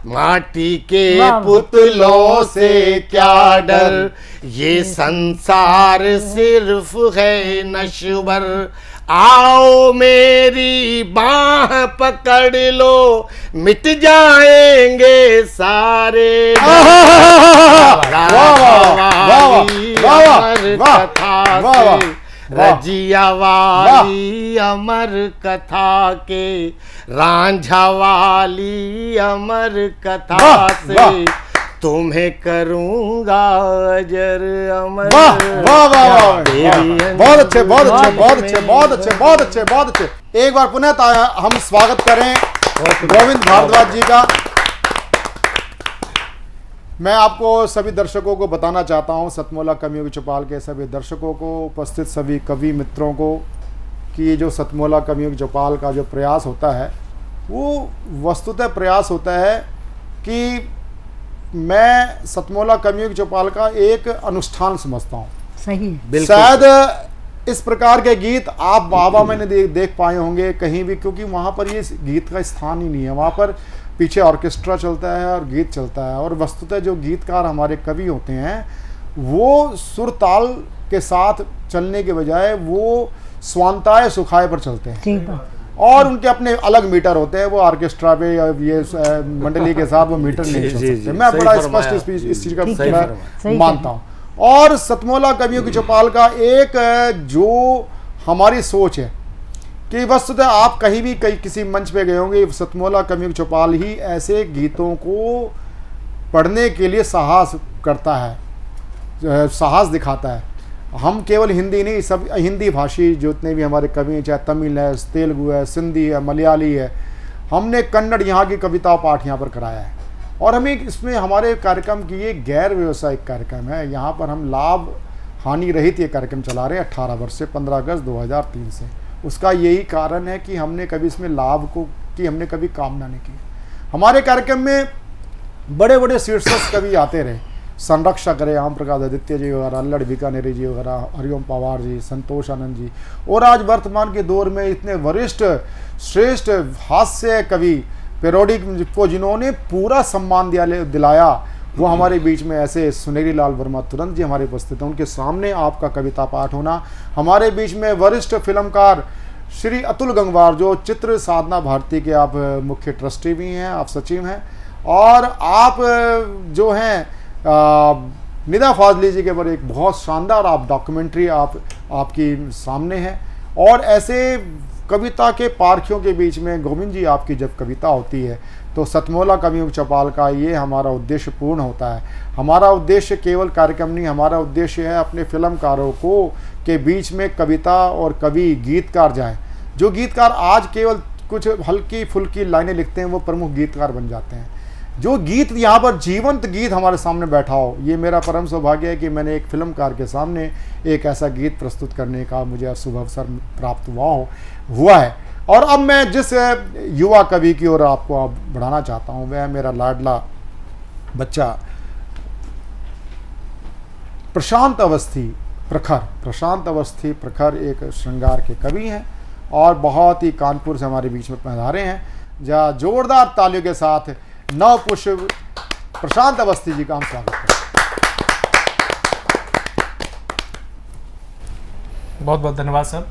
माटी के पुतलों से क्या डर, ये संसार सिर्फ है नश्वर, आओ मेरी बाह पकड़ लो मिट जाएंगे सारे रजिया वाली अमर कथा के, रांझा वाली अमर कथा से तुम्हें करूंगा अजर अमर। वाह वाह वाह बहुत अच्छे बहुत अच्छे बहुत अच्छे बहुत अच्छे बहुत अच्छे बहुत अच्छे। एक बार पुनः हम स्वागत करें गोविंद भारद्वाज जी का। मैं आपको सभी दर्शकों को बताना चाहता हूं, सतमोला कवियों की चौपाल के सभी दर्शकों को, उपस्थित सभी कवि मित्रों को, कि ये जो सतमोला कवियों की चौपाल का जो प्रयास होता है वो वस्तुतः प्रयास होता है कि मैं सतमोला कवियों की चौपाल का एक अनुष्ठान समझता हूँ। सही शायद इस प्रकार के गीत आप बाबा में नहीं देख पाए होंगे कहीं भी, क्योंकि वहाँ पर ये गीत का स्थान ही नहीं है। वहाँ पर पीछे ऑर्केस्ट्रा चलता है और गीत चलता है, और वस्तुतः जो गीतकार हमारे कवि होते हैं वो सुर ताल के साथ चलने के बजाय वो स्वांताए सुखाए पर चलते हैं, और उनके अपने अलग मीटर होते हैं। वो ऑर्केस्ट्रा पे या ये मंडली के साथ वो मीटर नहीं चल सकते। मैं बड़ा स्पष्ट इस चीज का मानता हूँ। और सतमोला कवियों की चौपाल का एक जो हमारी सोच है कि वस्तुतः आप कहीं भी किसी मंच पे गए होंगे, सतमोला कवियों की चौपाल ही ऐसे गीतों को पढ़ने के लिए साहस करता है, साहस दिखाता है। हम केवल हिंदी नहीं, सब हिंदी भाषी जितने भी हमारे कवि हैं, चाहे तमिल है, तेलुगु है, सिंधी है, मलयाली है, हमने कन्नड़ यहाँ की कविता पाठ यहाँ पर कराया है। और हमें इसमें हमारे कार्यक्रम की ये गैर व्यावसायिक कार्यक्रम है। यहाँ पर हम लाभ हानि रहित ये कार्यक्रम चला रहे हैं 18 वर्ष से, 15 अगस्त 2003 से। उसका यही कारण है कि हमने कभी इसमें लाभ को की हमने कभी कामना नहीं की। हमारे कार्यक्रम में बड़े बड़े शीर्षक कवि आते रहे, संरक्षक रहे, आम प्रकाश आदित्य जी वगैरह, अल्लड़ बीकानेरी जी वगैरह, हरिओम पवार जी, संतोष आनंद जी, और आज वर्तमान के दौर में इतने वरिष्ठ श्रेष्ठ हास्य कवि पेरोडिक को जिन्होंने पूरा सम्मान दिलाया, वो हमारे बीच में ऐसे सुनेरी लाल वर्मा तुरंत जी हमारे उपस्थित हैं। उनके सामने आपका कविता पाठ होना। हमारे बीच में वरिष्ठ फिल्मकार श्री अतुल गंगवार, जो चित्र साधना भारती के आप मुख्य ट्रस्टी भी हैं, आप सचिव हैं, और आप जो हैं निदा फाजली जी के ऊपर एक बहुत शानदार आप डॉक्यूमेंट्री आपकी सामने है। और ऐसे कविता के पारखियों के बीच में गोविंद जी आपकी जब कविता होती है तो सतमोला कवियों की चौपाल का ये हमारा उद्देश्य पूर्ण होता है। हमारा उद्देश्य केवल कार्यक्रम नहीं, हमारा उद्देश्य है अपने फिल्मकारों को के बीच में कविता और कवि गीतकार जाएं। जो गीतकार आज केवल कुछ हल्की फुल्की लाइनें लिखते हैं वो प्रमुख गीतकार बन जाते हैं। जो गीत यहाँ पर जीवंत गीत हमारे सामने बैठा हो, ये मेरा परम सौभाग्य है कि मैंने एक फिल्मकार के सामने एक ऐसा गीत प्रस्तुत करने का मुझे शुभ अवसर प्राप्त हुआ है। और अब मैं जिस युवा कवि की ओर आपको बढ़ाना चाहता हूँ वह मेरा लाडला बच्चा प्रशांत अवस्थी प्रखर एक श्रृंगार के कवि हैं और बहुत ही कानपुर से हमारे बीच में पधारे हैं। जहाँ जोरदार तालियों के साथ नव पुष्प प्रशांत अवस्थी जी का हम स्वागत करते हैं। बहुत बहुत धन्यवाद सर।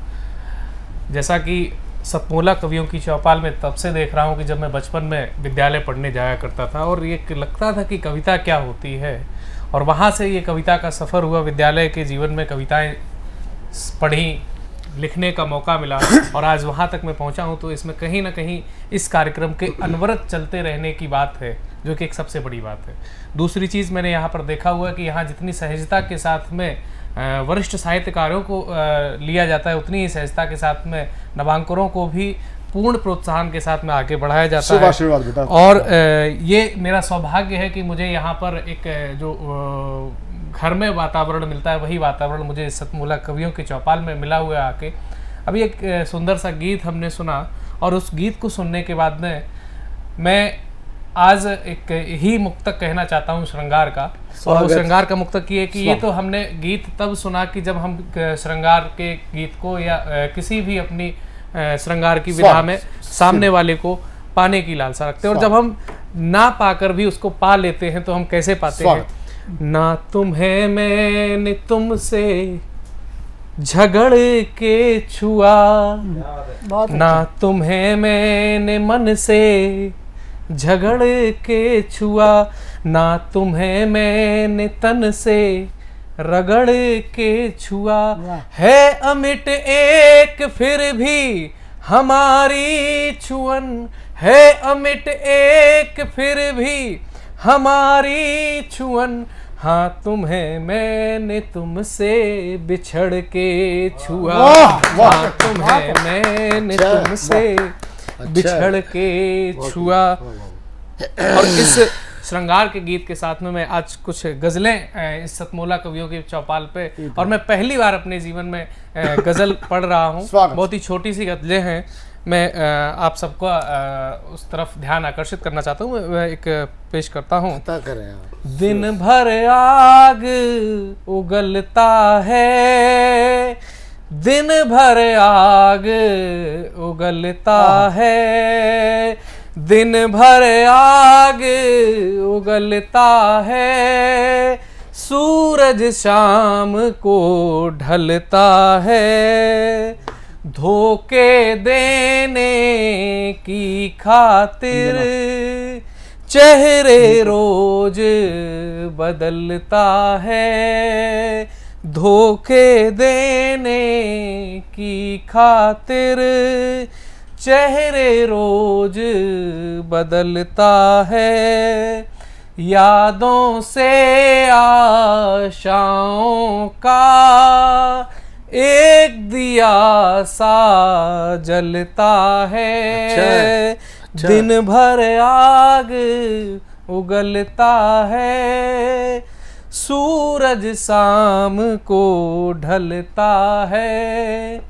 जैसा कि सतमोला कवियों की चौपाल में तब से देख रहा हूँ कि जब मैं बचपन में विद्यालय पढ़ने जाया करता था और ये लगता था कि कविता क्या होती है, और वहाँ से ये कविता का सफ़र हुआ। विद्यालय के जीवन में कविताएं पढ़ी लिखने का मौका मिला और आज वहाँ तक मैं पहुँचा हूँ, तो इसमें कहीं ना कहीं इस कार्यक्रम के अनवरत चलते रहने की बात है, जो कि एक सबसे बड़ी बात है। दूसरी चीज़ मैंने यहाँ पर देखा हुआ है कि यहाँ जितनी सहजता के साथ में वरिष्ठ साहित्यकारों को लिया जाता है, उतनी ही सहजता के साथ में नवांकुरों को भी पूर्ण प्रोत्साहन के साथ में आगे बढ़ाया जाता है। आशीर्वाद बेटा। और ये मेरा सौभाग्य है कि मुझे यहाँ पर एक जो घर में वातावरण मिलता है, वही वातावरण मुझे सतमोला कवियों की चौपाल में मिला हुआ है आके। अभी एक सुंदर सा गीत हमने सुना और उस गीत को सुनने के बाद में मैं आज एक ही मुक्तक कहना चाहता हूँ श्रृंगार का। और वो श्रृंगार का मुक्तक ये कि ये तो हमने गीत तब सुना कि जब हम श्रृंगार के गीत को या किसी भी अपनी श्रृंगार की विधा में सामने वाले को पाने की लालसा रखते हैं, और जब हम ना पाकर भी उसको पा लेते हैं तो हम कैसे पाते हैं। ना तुम्हें मैंने तुमसे झगड़ के छुआ, ना तुम्हें मैंने मन से झगड़ के छुआ, ना तुम्हें मैंने तन से रगड़ के छुआ, है अमिट एक फिर भी हमारी छुअन, है अमिट एक फिर भी हमारी छुअन, हाँ तुम्हें मैंने तुमसे बिछड़ के छुआ, हाँ तुम्हें मैंने तुमसे बिछड़ के छुआ। और इस श्रृंगार के गीत के साथ में मैं आज कुछ गज़लें इस सतमोला कवियों की चौपाल पे, और मैं पहली बार अपने जीवन में गज़ल पढ़ रहा हूँ। बहुत ही छोटी सी गज़लें हैं। मैं आप सबको उस तरफ ध्यान आकर्षित करना चाहता हूँ। मैं एक पेश करता हूँ। दिन भर आग उगलता है, दिन भर आग उगलता है, दिन भर आग उगलता है, सूरज शाम को ढलता है, धोखे देने की खातिर चेहरे रोज बदलता है, धोखे देने की खातिर चेहरे रोज बदलता है, यादों से आशाओं का एक दिया सा जलता है, दिन भर आग उगलता है, सूरज शाम को ढलता है,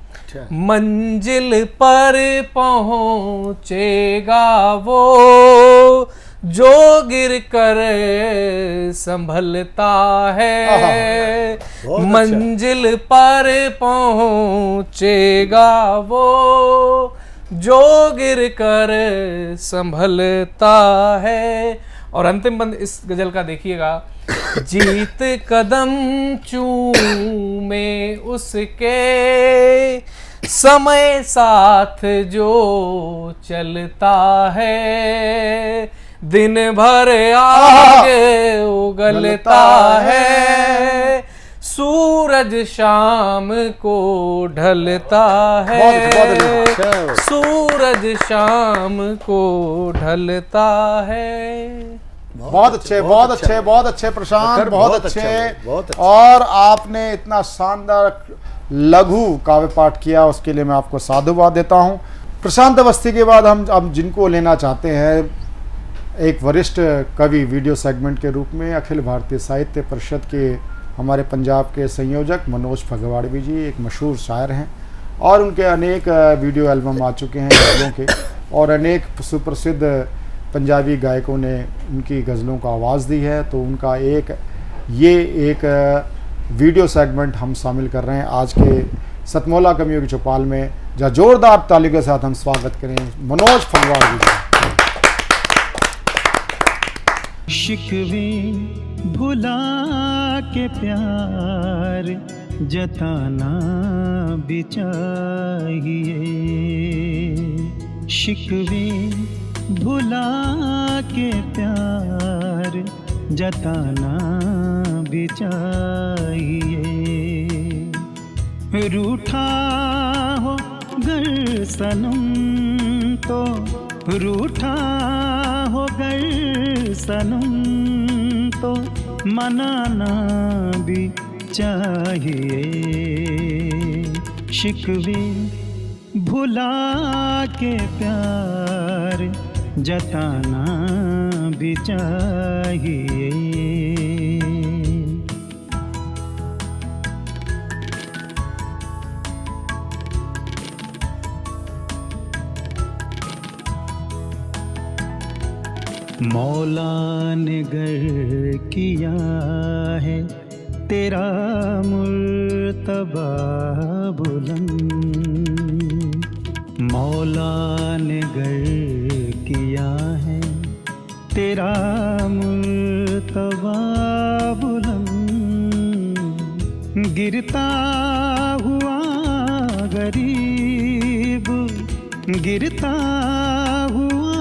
मंजिल पर पहुंचेगा वो जो गिर कर संभलता है, मंजिल पर पहुंचेगा वो जो गिर कर संभलता है। और अंतिम बंद इस गजल का देखिएगा। जीत कदम चूमे उसके समय साथ जो चलता है, दिन भर आग उगलता है, सूरज शाम को ढलता है, सूरज शाम को ढलता है। बहुत अच्छे, बहुत अच्छे, बहुत अच्छे प्रशांत, बहुत अच्छे। और आपने इतना शानदार लघु काव्य पाठ किया, उसके लिए मैं आपको साधुवाद देता हूं। प्रशांत अवस्थी के बाद हम जिनको लेना चाहते हैं, एक वरिष्ठ कवि वीडियो सेगमेंट के रूप में अखिल भारतीय साहित्य परिषद के हमारे पंजाब के संयोजक मनोज फगवाड़वी जी एक मशहूर शायर हैं, और उनके अनेक वीडियो एल्बम आ चुके हैं गज़लों के, और अनेक सुप्रसिद्ध पंजाबी गायकों ने उनकी गज़लों को आवाज़ दी है। तो उनका एक वीडियो सेगमेंट हम शामिल कर रहे हैं आज के सतमोला कवियों की चौपाल में, जहाँ जोरदार तालियों के साथ हम स्वागत करें मनोज फगवाड़वी जी। शिकवे भुला के प्यार जताना भी चाहिए, शिकवे भुला के प्यार जताना भी चाहिए, रूठा सनम तो रूठा होकर सनम तो मनाना भी चाहिए। शिकवे भुला के प्यार जताना भी चाहिए। मौला ने गर किया है तेरा मुर्तबा बुलंद, मौला ने गर किया है तेरा मुर्तबा बुलंद। गिरता हुआ गरीब, गिरता हुआ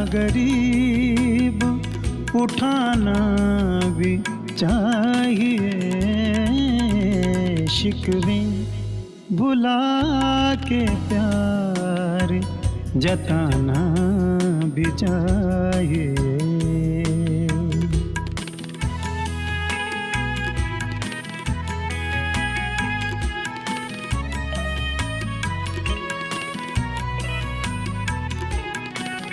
गरीब उठाना भी चाहिए। शिकवे भुला के प्यार जताना भी चाहिए।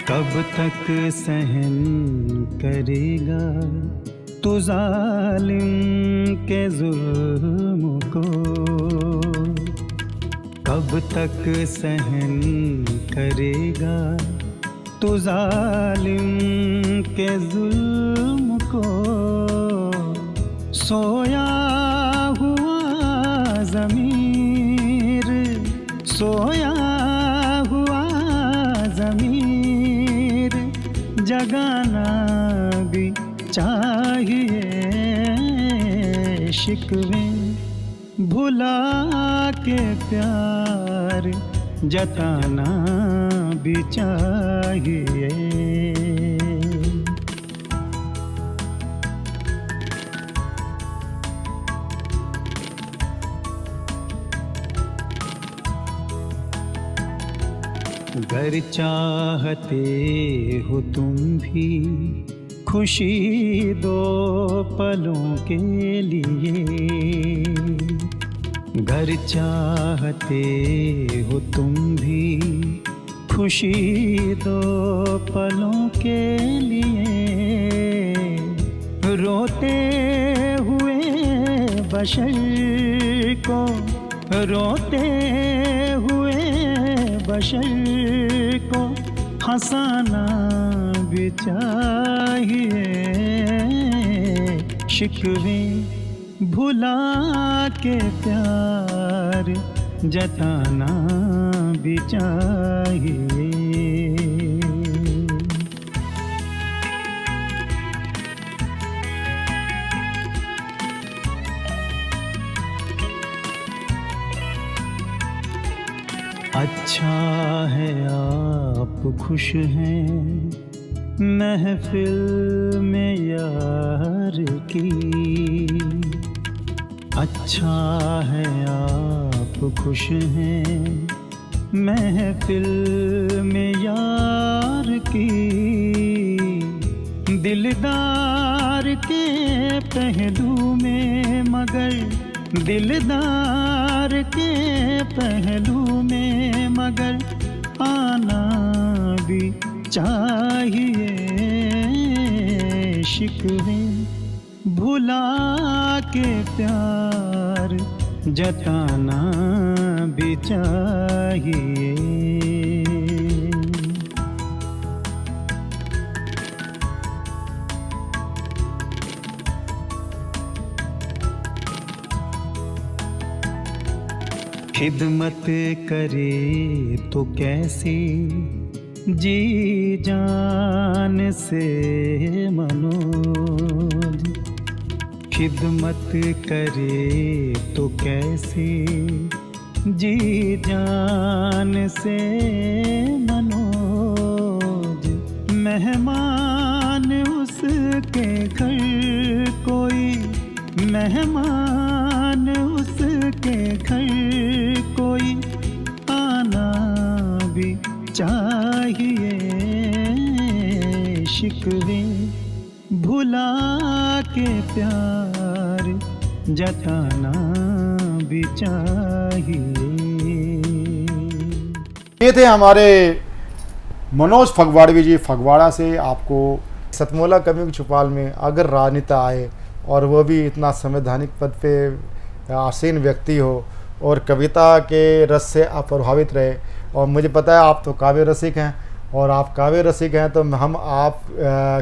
कब तक सहन करेगा तू जालिम के जुल्म को, कब तक सहन करेगा तू जालिम के जुल्म को। सोया हुआ ज़मीर, सोया हुआ ज़मीर जगाना भी चाहिए। शिकवे भुला के प्यार जताना भी चाहिए। गर चाहते हो तुम भी खुशी दो पलों के लिए, गर चाहते हो तुम भी खुशी दो पलों के लिए। रोते हुए बशर को, रोते हुए बशर को हंसाना भी चाहिए। शिकवे भुला के प्यार जताना भी चाहिए। अच्छा है आप खुश हैं महफिल में यार की, अच्छा है आप खुश हैं महफिल में यार की। दिलदार के पहलू में मगर, दिलदार के पहलू में मगर आना भी चाहिए। शिकवे भुला के प्यार जताना भी चाहिए। खिदमत करे तो कैसे जी जान से मनोज, खिदमत करे तो कैसे जी जान से मनोज। मेहमान उसके घर कोई, मेहमान उसके घर कोई आना चाहिए, शिकवे भुला के प्यार जताना भी चाहिए। ये थे हमारे मनोज फगवाड़वी जी फगवाड़ा से। आपको सतमोला कवियों की चौपाल में अगर राजनेता आए और वो भी इतना संवैधानिक पद पे आसीन व्यक्ति हो और कविता के रस से आप प्रभावित रहे, और मुझे पता है आप तो काव्य रसिक हैं, और आप काव्य रसिक हैं तो हम आप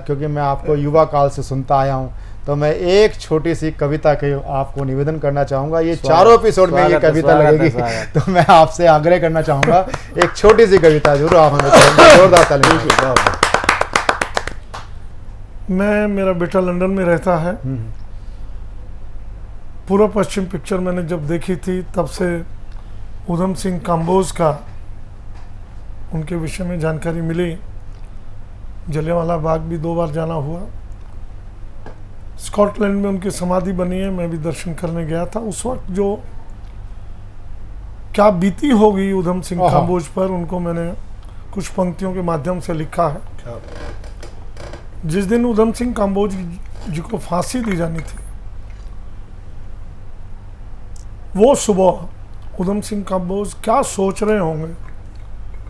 क्योंकि मैं आपको युवा काल से सुनता आया हूं, तो मैं एक छोटी सी कविता के आपको निवेदन करना चाहूँगा। ये चारों एपिसोड में ये कविता लगेगी, तो मैं आपसे आग्रह करना चाहूँगा एक छोटी सी कविता जरूर आप हमें जोरदार तालियां। मेरा बेटा लंदन में रहता है। पूर्व पश्चिम पिक्चर मैंने जब देखी थी तब से उधम सिंह काम्बोज का उनके विषय में जानकारी मिली। जलियांवाला बाग भी 2 बार जाना हुआ। स्कॉटलैंड में उनकी समाधि बनी है, मैं भी दर्शन करने गया था। उस वक्त जो क्या बीती होगी उधम सिंह काम्बोज पर, उनको मैंने कुछ पंक्तियों के माध्यम से लिखा है। जिस दिन उधम सिंह काम्बोज जी को फांसी दी जानी थी, वो सुबह उधम सिंह काम्बोज क्या सोच रहे होंगे,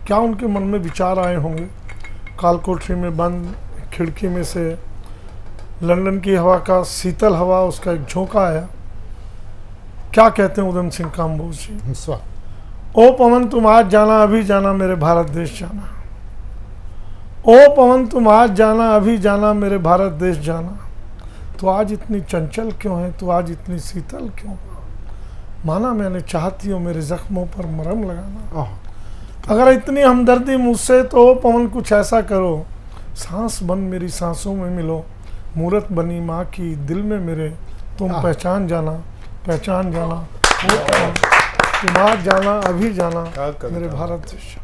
क्या उनके मन में विचार आए होंगे। कालकोठरी में बंद खिड़की में से लंदन की हवा का शीतल हवा, उसका एक झोंका आया। क्या कहते हैं उधम सिंह काम्बोज जी? ओ पवन तुम आज जाना अभी जाना मेरे भारत देश जाना। ओ पवन तुम आज जाना अभी जाना मेरे भारत देश जाना। तो आज इतनी चंचल क्यों है, तो आज इतनी शीतल क्यों? माना मैंने चाहती हो मेरे जख्मों पर मरहम लगाना। अगर इतनी हमदर्दी मुझसे तो ओ पवन कुछ ऐसा करो, सांस बन मेरी सांसों में मिलो। मूरत बनी माँ की दिल में मेरे, तुम पहचान जाना पहचान जाना। ओ पवन तुम आज जाना अभी जाना मेरे भारत देश।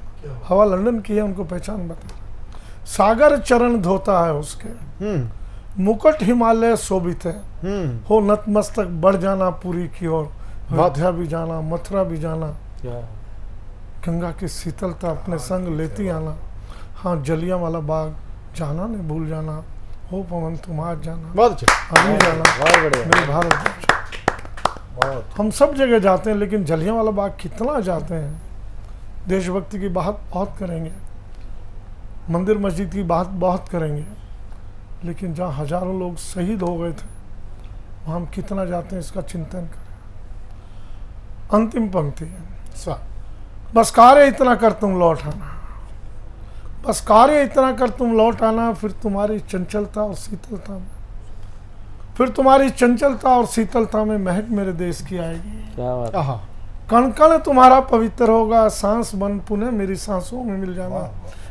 हवा लंदन की है, उनको पहचान बता। सागर चरण धोता है उसके, मुकुट हिमालय शोभित है। हो नतमस्तक बढ़ जाना पूरी की ओर। अयोध्या भी जाना मथुरा भी जाना, गंगा की शीतलता अपने संग लेती आना। हाँ जलियांवाला बाग जाना नहीं भूल जाना। हो पवन तुम आज जाना अभी जाना मेरे भारत देश। हम सब जगह जाते हैं, लेकिन जलियांवाला बाग कितना जाते हैं। देशभक्ति की बात बहुत करेंगे, मंदिर मस्जिद की बात बहुत करेंगे, लेकिन जहाँ हजारों लोग शहीद हो गए थे वहाँ हम कितना जाते हैं इसका चिंतन करें। अंतिम पंक्ति है, बस कार्य इतना कर तुम लौट आना। बस कार्य इतना कर तुम लौट आना, फिर तुम्हारी चंचलता और शीतलता में, फिर तुम्हारी चंचलता और शीतलता में महक मेरे देश की आएगी। क्या बात। कण कण तुम्हारा पवित्र होगा, सांस बन पुनः मेरी सांसों में मिल जाना।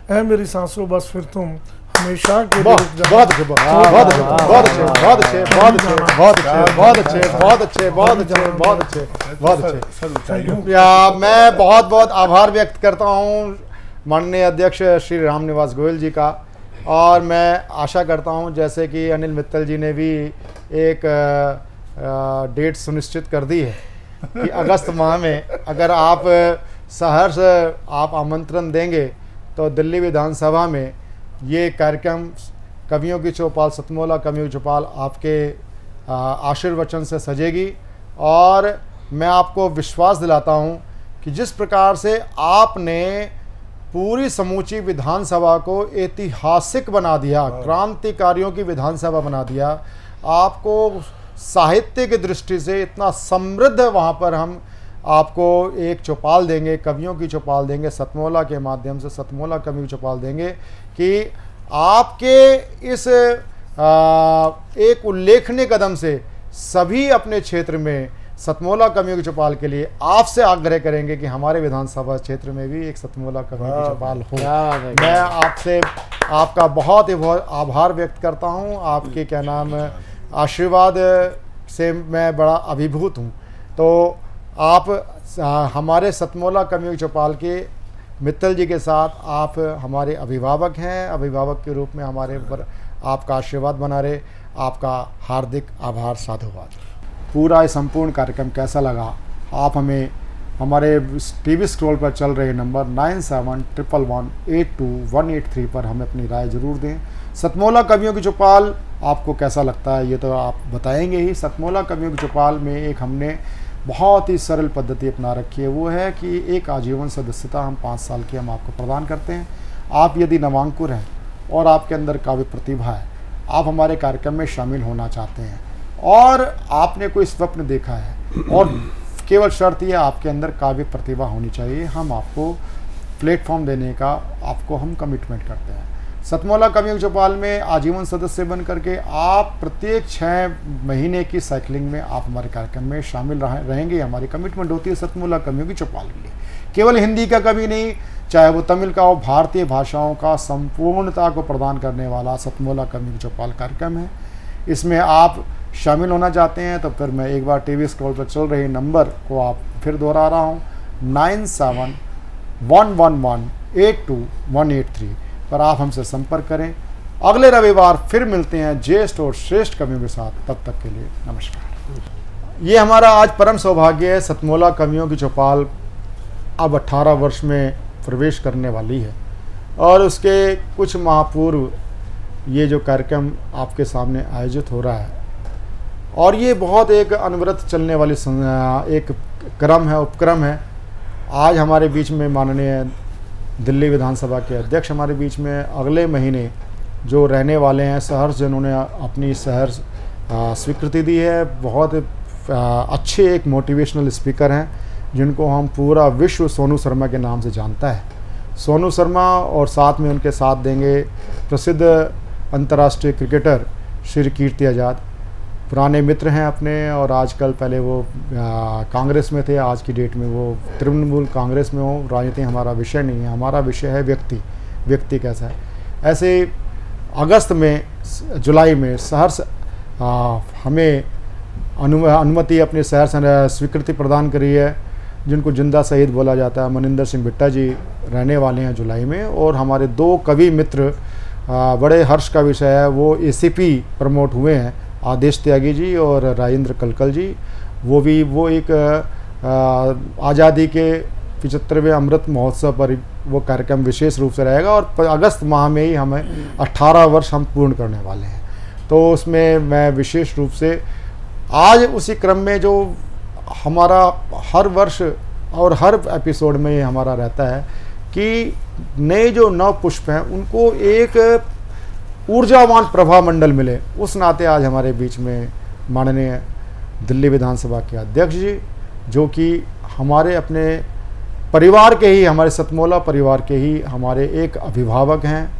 है मेरी सांसों बस फिर तुम हमेशा के लिए रुक जाना। बहुत अच्छे बहुत अच्छे बहुत अच्छे बहुत अच्छे बहुत अच्छे बहुत अच्छे बहुत अच्छे बहुत अच्छे बहुत अच्छे बहुत अच्छे। या मैं बहुत बहुत आभार व्यक्त करता हूँ माननीय अध्यक्ष श्री रामनिवास गोयल जी का, और मैं आशा करता हूँ जैसे कि अनिल मित्तल जी ने भी एक डेट सुनिश्चित कर दी है कि अगस्त माह में अगर आप सहर्ष आप आमंत्रण देंगे तो दिल्ली विधानसभा में ये कार्यक्रम कवियों की चौपाल सतमोला कवियों की चौपाल आपके आशीर्वचन से सजेगी। और मैं आपको विश्वास दिलाता हूँ कि जिस प्रकार से आपने पूरी समूची विधानसभा को ऐतिहासिक बना दिया, क्रांतिकारियों की विधानसभा बना दिया, आपको साहित्य की दृष्टि से इतना समृद्ध वहाँ पर हम आपको एक चौपाल देंगे, कवियों की चौपाल देंगे, सतमोला के माध्यम से सतमोला कवियों की चौपाल देंगे कि आपके इस एक उल्लेखनीय कदम से सभी अपने क्षेत्र में सतमोला कवियों की चौपाल के लिए आपसे आग्रह करेंगे कि हमारे विधानसभा क्षेत्र में भी एक सतमोला कवियों की चौपाल हो। मैं आपसे आपका बहुत ही बहुत आभार व्यक्त करता हूँ। आपके क्या नाम आशीर्वाद से मैं बड़ा अभिभूत हूँ। तो आप हमारे सतमोला कवियों की चौपाल के मित्तल जी के साथ आप हमारे अभिभावक हैं। अभिभावक के रूप में हमारे ऊपर आपका आशीर्वाद बना रहे। आपका हार्दिक आभार, साधुवाद। पूरा ये संपूर्ण कार्यक्रम कैसा लगा आप हमें हमारे टीवी स्क्रॉल पर चल रहे नंबर 9711182183 पर हमें अपनी राय ज़रूर दें। सतमोला कवियों की चौपाल आपको कैसा लगता है ये तो आप बताएंगे ही। सतमोला कवियों की चौपाल में एक हमने बहुत ही सरल पद्धति अपना रखी है, वो है कि एक आजीवन सदस्यता हम 5 साल की हम आपको प्रदान करते हैं। आप यदि नवांकुर हैं और आपके अंदर काव्य प्रतिभा है, आप हमारे कार्यक्रम में शामिल होना चाहते हैं और आपने कोई स्वप्न देखा है और केवल शर्त यह आपके अंदर काव्य प्रतिभा होनी चाहिए, हम आपको प्लेटफॉर्म देने का आपको हम कमिटमेंट करते हैं। सतमोला कवियों की चौपाल में आजीवन सदस्य बन करके आप प्रत्येक 6 महीने की साइकिलिंग में आप हमारे कार्यक्रम में शामिल रहेंगे। हमारी कमिटमेंट होती है सतमोला कवियों की चौपाल के लिए। केवल हिंदी का कवि नहीं, चाहे वो तमिल का हो, भारतीय भाषाओं का संपूर्णता को प्रदान करने वाला सतमोला कवियों की चौपाल कार्यक्रम है। इसमें आप शामिल होना चाहते हैं तो फिर मैं एक बार टीवी स्क्रॉल पर चल रहे नंबर को आप फिर दोहरा रहा हूँ 9711182183 पर आप हमसे संपर्क करें। अगले रविवार फिर मिलते हैं ज्येष्ठ और श्रेष्ठ कवियों के साथ। तब तक के लिए नमस्कार। ये हमारा आज परम सौभाग्य है, सतमोला कवियों की चौपाल अब 18 वर्ष में प्रवेश करने वाली है और उसके कुछ माह पूर्व ये जो कार्यक्रम आपके सामने आयोजित हो रहा है और ये बहुत एक अनवरत चलने वाली एक क्रम है, उपक्रम है। आज हमारे बीच में माननीय दिल्ली विधानसभा के अध्यक्ष हमारे बीच में, अगले महीने जो रहने वाले हैं सहर्ष, जिन्होंने अपनी सहर्ष स्वीकृति दी है। बहुत अच्छे एक मोटिवेशनल स्पीकर हैं जिनको हम पूरा विश्व सोनू शर्मा के नाम से जानता है। सोनू शर्मा और साथ में उनके साथ देंगे प्रसिद्ध अंतर्राष्ट्रीय क्रिकेटर श्री कीर्ति आज़ाद, पुराने मित्र हैं अपने और आजकल पहले वो कांग्रेस में थे, आज की डेट में वो तृणमूल कांग्रेस में हो। राजनीति हमारा विषय नहीं है, हमारा विषय है व्यक्ति कैसा है। ऐसे अगस्त में जुलाई में सहर्ष हमें अनुमति अपने सहर्ष स्वीकृति प्रदान करी है, जिनको जिंदा शहीद बोला जाता है। मनिंदर सिंह बिट्टा जी रहने वाले हैं जुलाई में और हमारे 2 कवि मित्र बड़े हर्ष का विषय है, वो ACP प्रमोट हुए हैं, आदेश त्यागी जी और राजेंद्र कलकल जी। वो एक आज़ादी के 75वें अमृत महोत्सव पर वो कार्यक्रम विशेष रूप से रहेगा और अगस्त माह में ही हमें 18 वर्ष हम पूर्ण करने वाले हैं। तो उसमें मैं विशेष रूप से आज उसी क्रम में जो हमारा हर वर्ष और हर एपिसोड में ये हमारा रहता है कि नए जो नव पुष्प हैं उनको एक ऊर्जावान प्रभा मंडल मिले, उस नाते आज हमारे बीच में माननीय दिल्ली विधानसभा के अध्यक्ष जी, जो कि हमारे अपने परिवार के ही, हमारे सतमोला परिवार के ही हमारे एक अभिभावक हैं।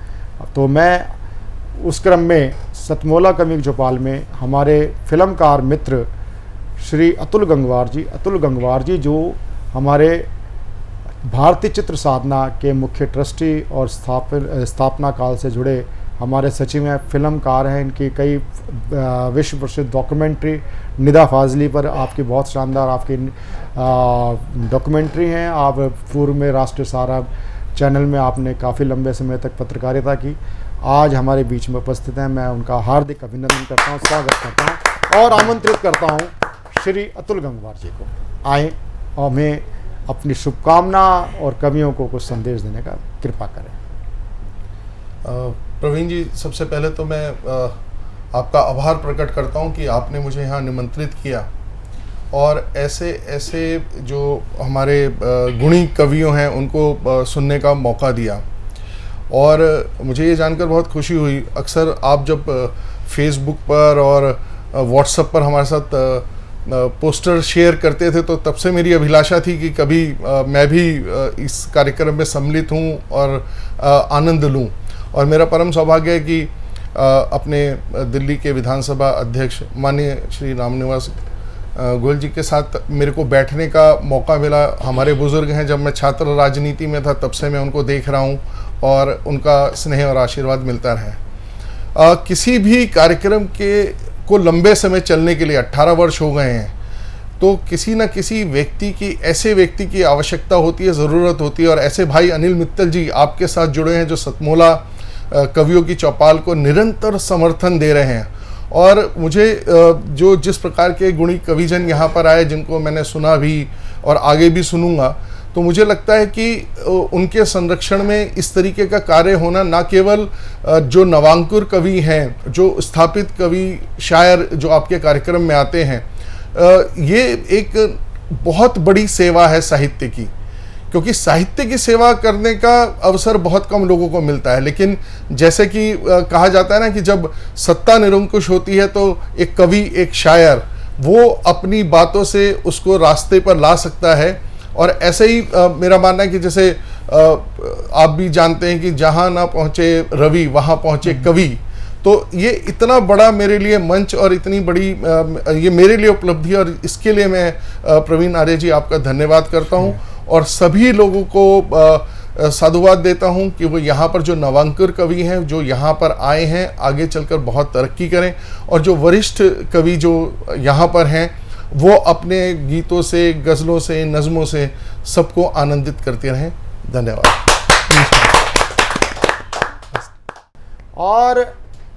तो मैं उस क्रम में सतमोला कवियों की चौपाल में हमारे फिल्मकार मित्र श्री अतुल गंगवार जी जो हमारे भारतीय चित्र साधना के मुख्य ट्रस्टी और स्थापना काल से जुड़े हमारे सचिव हैं, फिल्मकार हैं। इनकी कई विश्व प्रसिद्ध डॉक्यूमेंट्री निदा फाजली पर आपकी बहुत शानदार आपकी डॉक्यूमेंट्री हैं। आप पूर्व में राष्ट्रीय सहारा चैनल में आपने काफ़ी लंबे समय तक पत्रकारिता की, आज हमारे बीच में उपस्थित हैं। मैं उनका हार्दिक अभिनंदन करता हूँ, स्वागत करता हूँ और आमंत्रित करता हूँ श्री अतुल गंगवार जी को आए और हमें अपनी शुभकामना और कवियों को कुछ संदेश देने का कृपा करें। प्रवीण जी, सबसे पहले तो मैं आपका आभार प्रकट करता हूं कि आपने मुझे यहाँ निमंत्रित किया और ऐसे जो हमारे गुणी कवियों हैं उनको सुनने का मौका दिया। और मुझे ये जानकर बहुत खुशी हुई, अक्सर आप जब फेसबुक पर और व्हाट्सएप पर हमारे साथ पोस्टर शेयर करते थे तो तब से मेरी अभिलाषा थी कि कभी मैं भी इस कार्यक्रम में सम्मिलित हूँ और आनंद लूँ। और मेरा परम सौभाग्य है कि अपने दिल्ली के विधानसभा अध्यक्ष माननीय श्री रामनिवास गोयल जी के साथ मेरे को बैठने का मौका मिला। हमारे बुजुर्ग हैं, जब मैं छात्र राजनीति में था तब से मैं उनको देख रहा हूँ और उनका स्नेह और आशीर्वाद मिलता रहे। किसी भी कार्यक्रम को लंबे समय चलने के लिए 18 वर्ष हो गए हैं, तो किसी न किसी ऐसे व्यक्ति की आवश्यकता होती है, ज़रूरत होती है। और ऐसे भाई अनिल मित्तल जी आपके साथ जुड़े हैं जो सतमोला कवियों की चौपाल को निरंतर समर्थन दे रहे हैं। और मुझे जिस प्रकार के गुणी कविजन यहाँ पर आए, जिनको मैंने सुना भी, और आगे भी सुनूंगा, तो मुझे लगता है कि उनके संरक्षण में इस तरीके का कार्य होना, ना केवल जो नवांकुर कवि हैं, जो स्थापित कवि शायर जो आपके कार्यक्रम में आते हैं, ये एक बहुत बड़ी सेवा है साहित्य की, क्योंकि साहित्य की सेवा करने का अवसर बहुत कम लोगों को मिलता है। लेकिन जैसे कि कहा जाता है ना कि जब सत्ता निरंकुश होती है तो एक कवि, एक शायर, वो अपनी बातों से उसको रास्ते पर ला सकता है। और ऐसे ही मेरा मानना है कि जैसे आप भी जानते हैं कि जहाँ ना पहुँचे रवि वहाँ पहुँचे कवि, तो ये इतना बड़ा मेरे लिए मंच और इतनी बड़ी ये मेरे लिए उपलब्धि, और इसके लिए मैं प्रवीण आर्य जी आपका धन्यवाद करता हूँ और सभी लोगों को साधुवाद देता हूँ कि वो यहाँ पर जो नवांकुर कवि हैं, जो यहाँ पर आए हैं, आगे चलकर बहुत तरक्की करें, और जो वरिष्ठ कवि जो यहाँ पर हैं वो अपने गीतों से, गज़लों से, नज़मों से सबको आनंदित करते रहें। धन्यवाद। और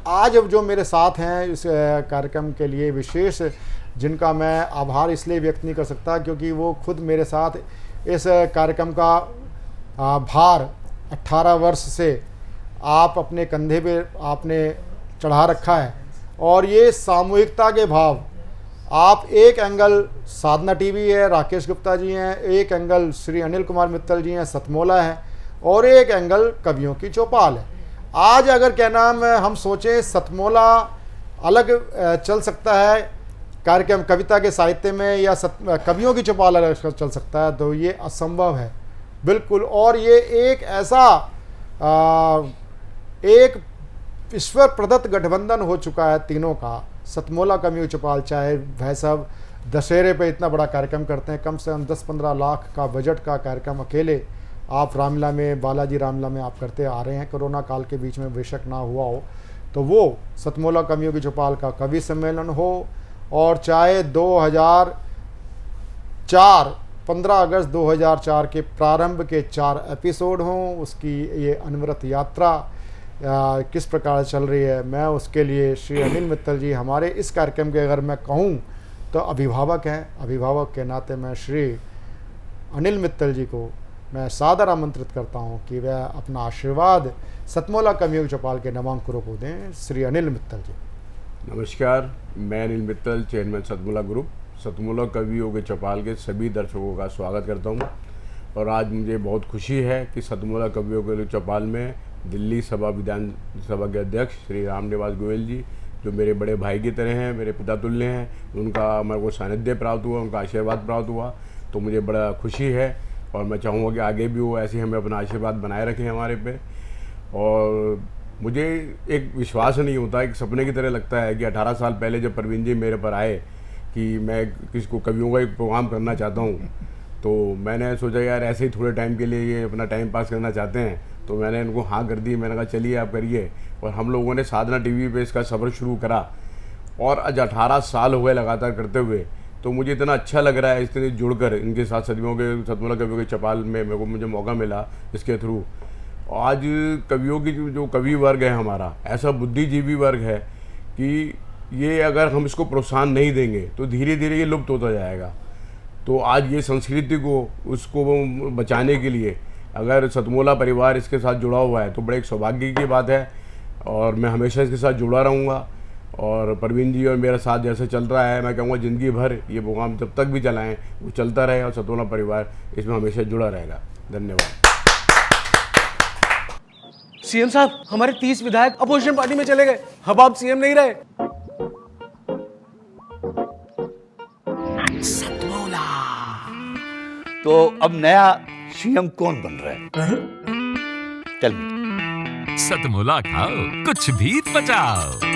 आज जो मेरे साथ हैं इस कार्यक्रम के लिए विशेष, जिनका मैं आभार इसलिए व्यक्त नहीं कर सकता क्योंकि वो खुद मेरे साथ इस कार्यक्रम का भार 18 वर्ष से आप अपने कंधे पे आपने चढ़ा रखा है। और ये सामूहिकता के भाव, आप एक एंगल साधना टीवी है, राकेश गुप्ता जी हैं, एक एंगल श्री अनिल कुमार मित्तल जी हैं, सतमोला है, और एक एंगल कवियों की चौपाल है। आज अगर क्या नाम हम सोचें सतमोला अलग चल सकता है कार्यक्रम कविता के साहित्य में, या कवियों की चौपाल अलग चल सकता है, तो ये असंभव है बिल्कुल। और ये एक ऐसा एक ईश्वर प्रदत्त गठबंधन हो चुका है तीनों का, सतमोला कवियों की चौपाल। चाहे भाई साहब दशहरे पे इतना बड़ा कार्यक्रम करते हैं, कम से कम 10-15 लाख का बजट का कार्यक्रम अकेले आप रामलीला में, बालाजी रामलीला में आप करते आ रहे हैं। कोरोना काल के बीच में बेशक ना हुआ हो, तो वो सतमोला कवियों की चौपाल का कवि सम्मेलन हो, और चाहे 2004 15 अगस्त 2004 के प्रारंभ के 4 एपिसोड हों, उसकी ये अनवरत यात्रा किस प्रकार चल रही है, मैं उसके लिए श्री अनिल मित्तल जी हमारे इस कार्यक्रम के अगर मैं कहूँ तो अभिभावक हैं। अभिभावक के नाते मैं श्री अनिल मित्तल जी को मैं सादर आमंत्रित करता हूं कि वह अपना आशीर्वाद सतमोला कवियों की चौपाल के नवांकुरों को दें। श्री अनिल मित्तल जी। नमस्कार, मैं अनिल मित्तल, चेयरमैन सतमोला ग्रुप, सतमोला कवियों के चौपाल के सभी दर्शकों का स्वागत करता हूं। और आज मुझे बहुत खुशी है कि सतमोला कवियों के चौपाल में दिल्ली सभा विधानसभा के अध्यक्ष श्री रामनिवास गोयल जी, जो मेरे बड़े भाई की तरह हैं, मेरे पिता तुल्य हैं, उनका मेरे को सानिध्य प्राप्त हुआ, उनका आशीर्वाद प्राप्त हुआ, तो मुझे बड़ा खुशी है। और मैं चाहूँगा कि आगे भी वो ऐसे हमें अपना आशीर्वाद बनाए रखें हमारे पे। और मुझे एक विश्वास नहीं होता, एक सपने की तरह लगता है कि 18 साल पहले जब प्रवीण जी मेरे पर आए कि मैं किसको कवियों का एक प्रोग्राम करना चाहता हूँ, तो मैंने सोचा यार ऐसे ही थोड़े टाइम के लिए ये अपना टाइम पास करना चाहते हैं, तो मैंने इनको हाँ कर दी। मैंने कहा चलिए आप करिए, और हम लोगों ने साधना टीवी पे इसका सफ़र शुरू करा, और आज 18 साल हो गए लगातार करते हुए। तो मुझे इतना अच्छा लग रहा है इसके जुड़कर, इनके साथ सदियों के सतमोला कवियों के चौपाल में मुझे मौका मिला इसके थ्रू। आज कवियों की जो कवि वर्ग है हमारा, ऐसा बुद्धिजीवी वर्ग है कि ये अगर हम इसको प्रोत्साहन नहीं देंगे तो धीरे धीरे ये लुप्त होता जाएगा। तो आज ये संस्कृति को उसको बचाने के लिए अगर सतमोला परिवार इसके साथ जुड़ा हुआ है तो बड़े एक सौभाग्य की बात है, और मैं हमेशा इसके साथ जुड़ा रहूँगा। और प्रवीण जी और मेरा साथ जैसे चल रहा है, मैं कहूँगा ज़िंदगी भर ये प्रोग्राम जब तक भी चलाएं वो चलता रहे, और सतमोला परिवार इसमें हमेशा जुड़ा रहेगा। धन्यवाद। सीएम साहब, हमारे 30 विधायक अपोजिशन पार्टी में चले गए, अब आप सीएम नहीं रहे। सतमोला तो अब नया सीएम कौन बन रहा है? चल सतमोला खाओ, कुछ भी पचाओ।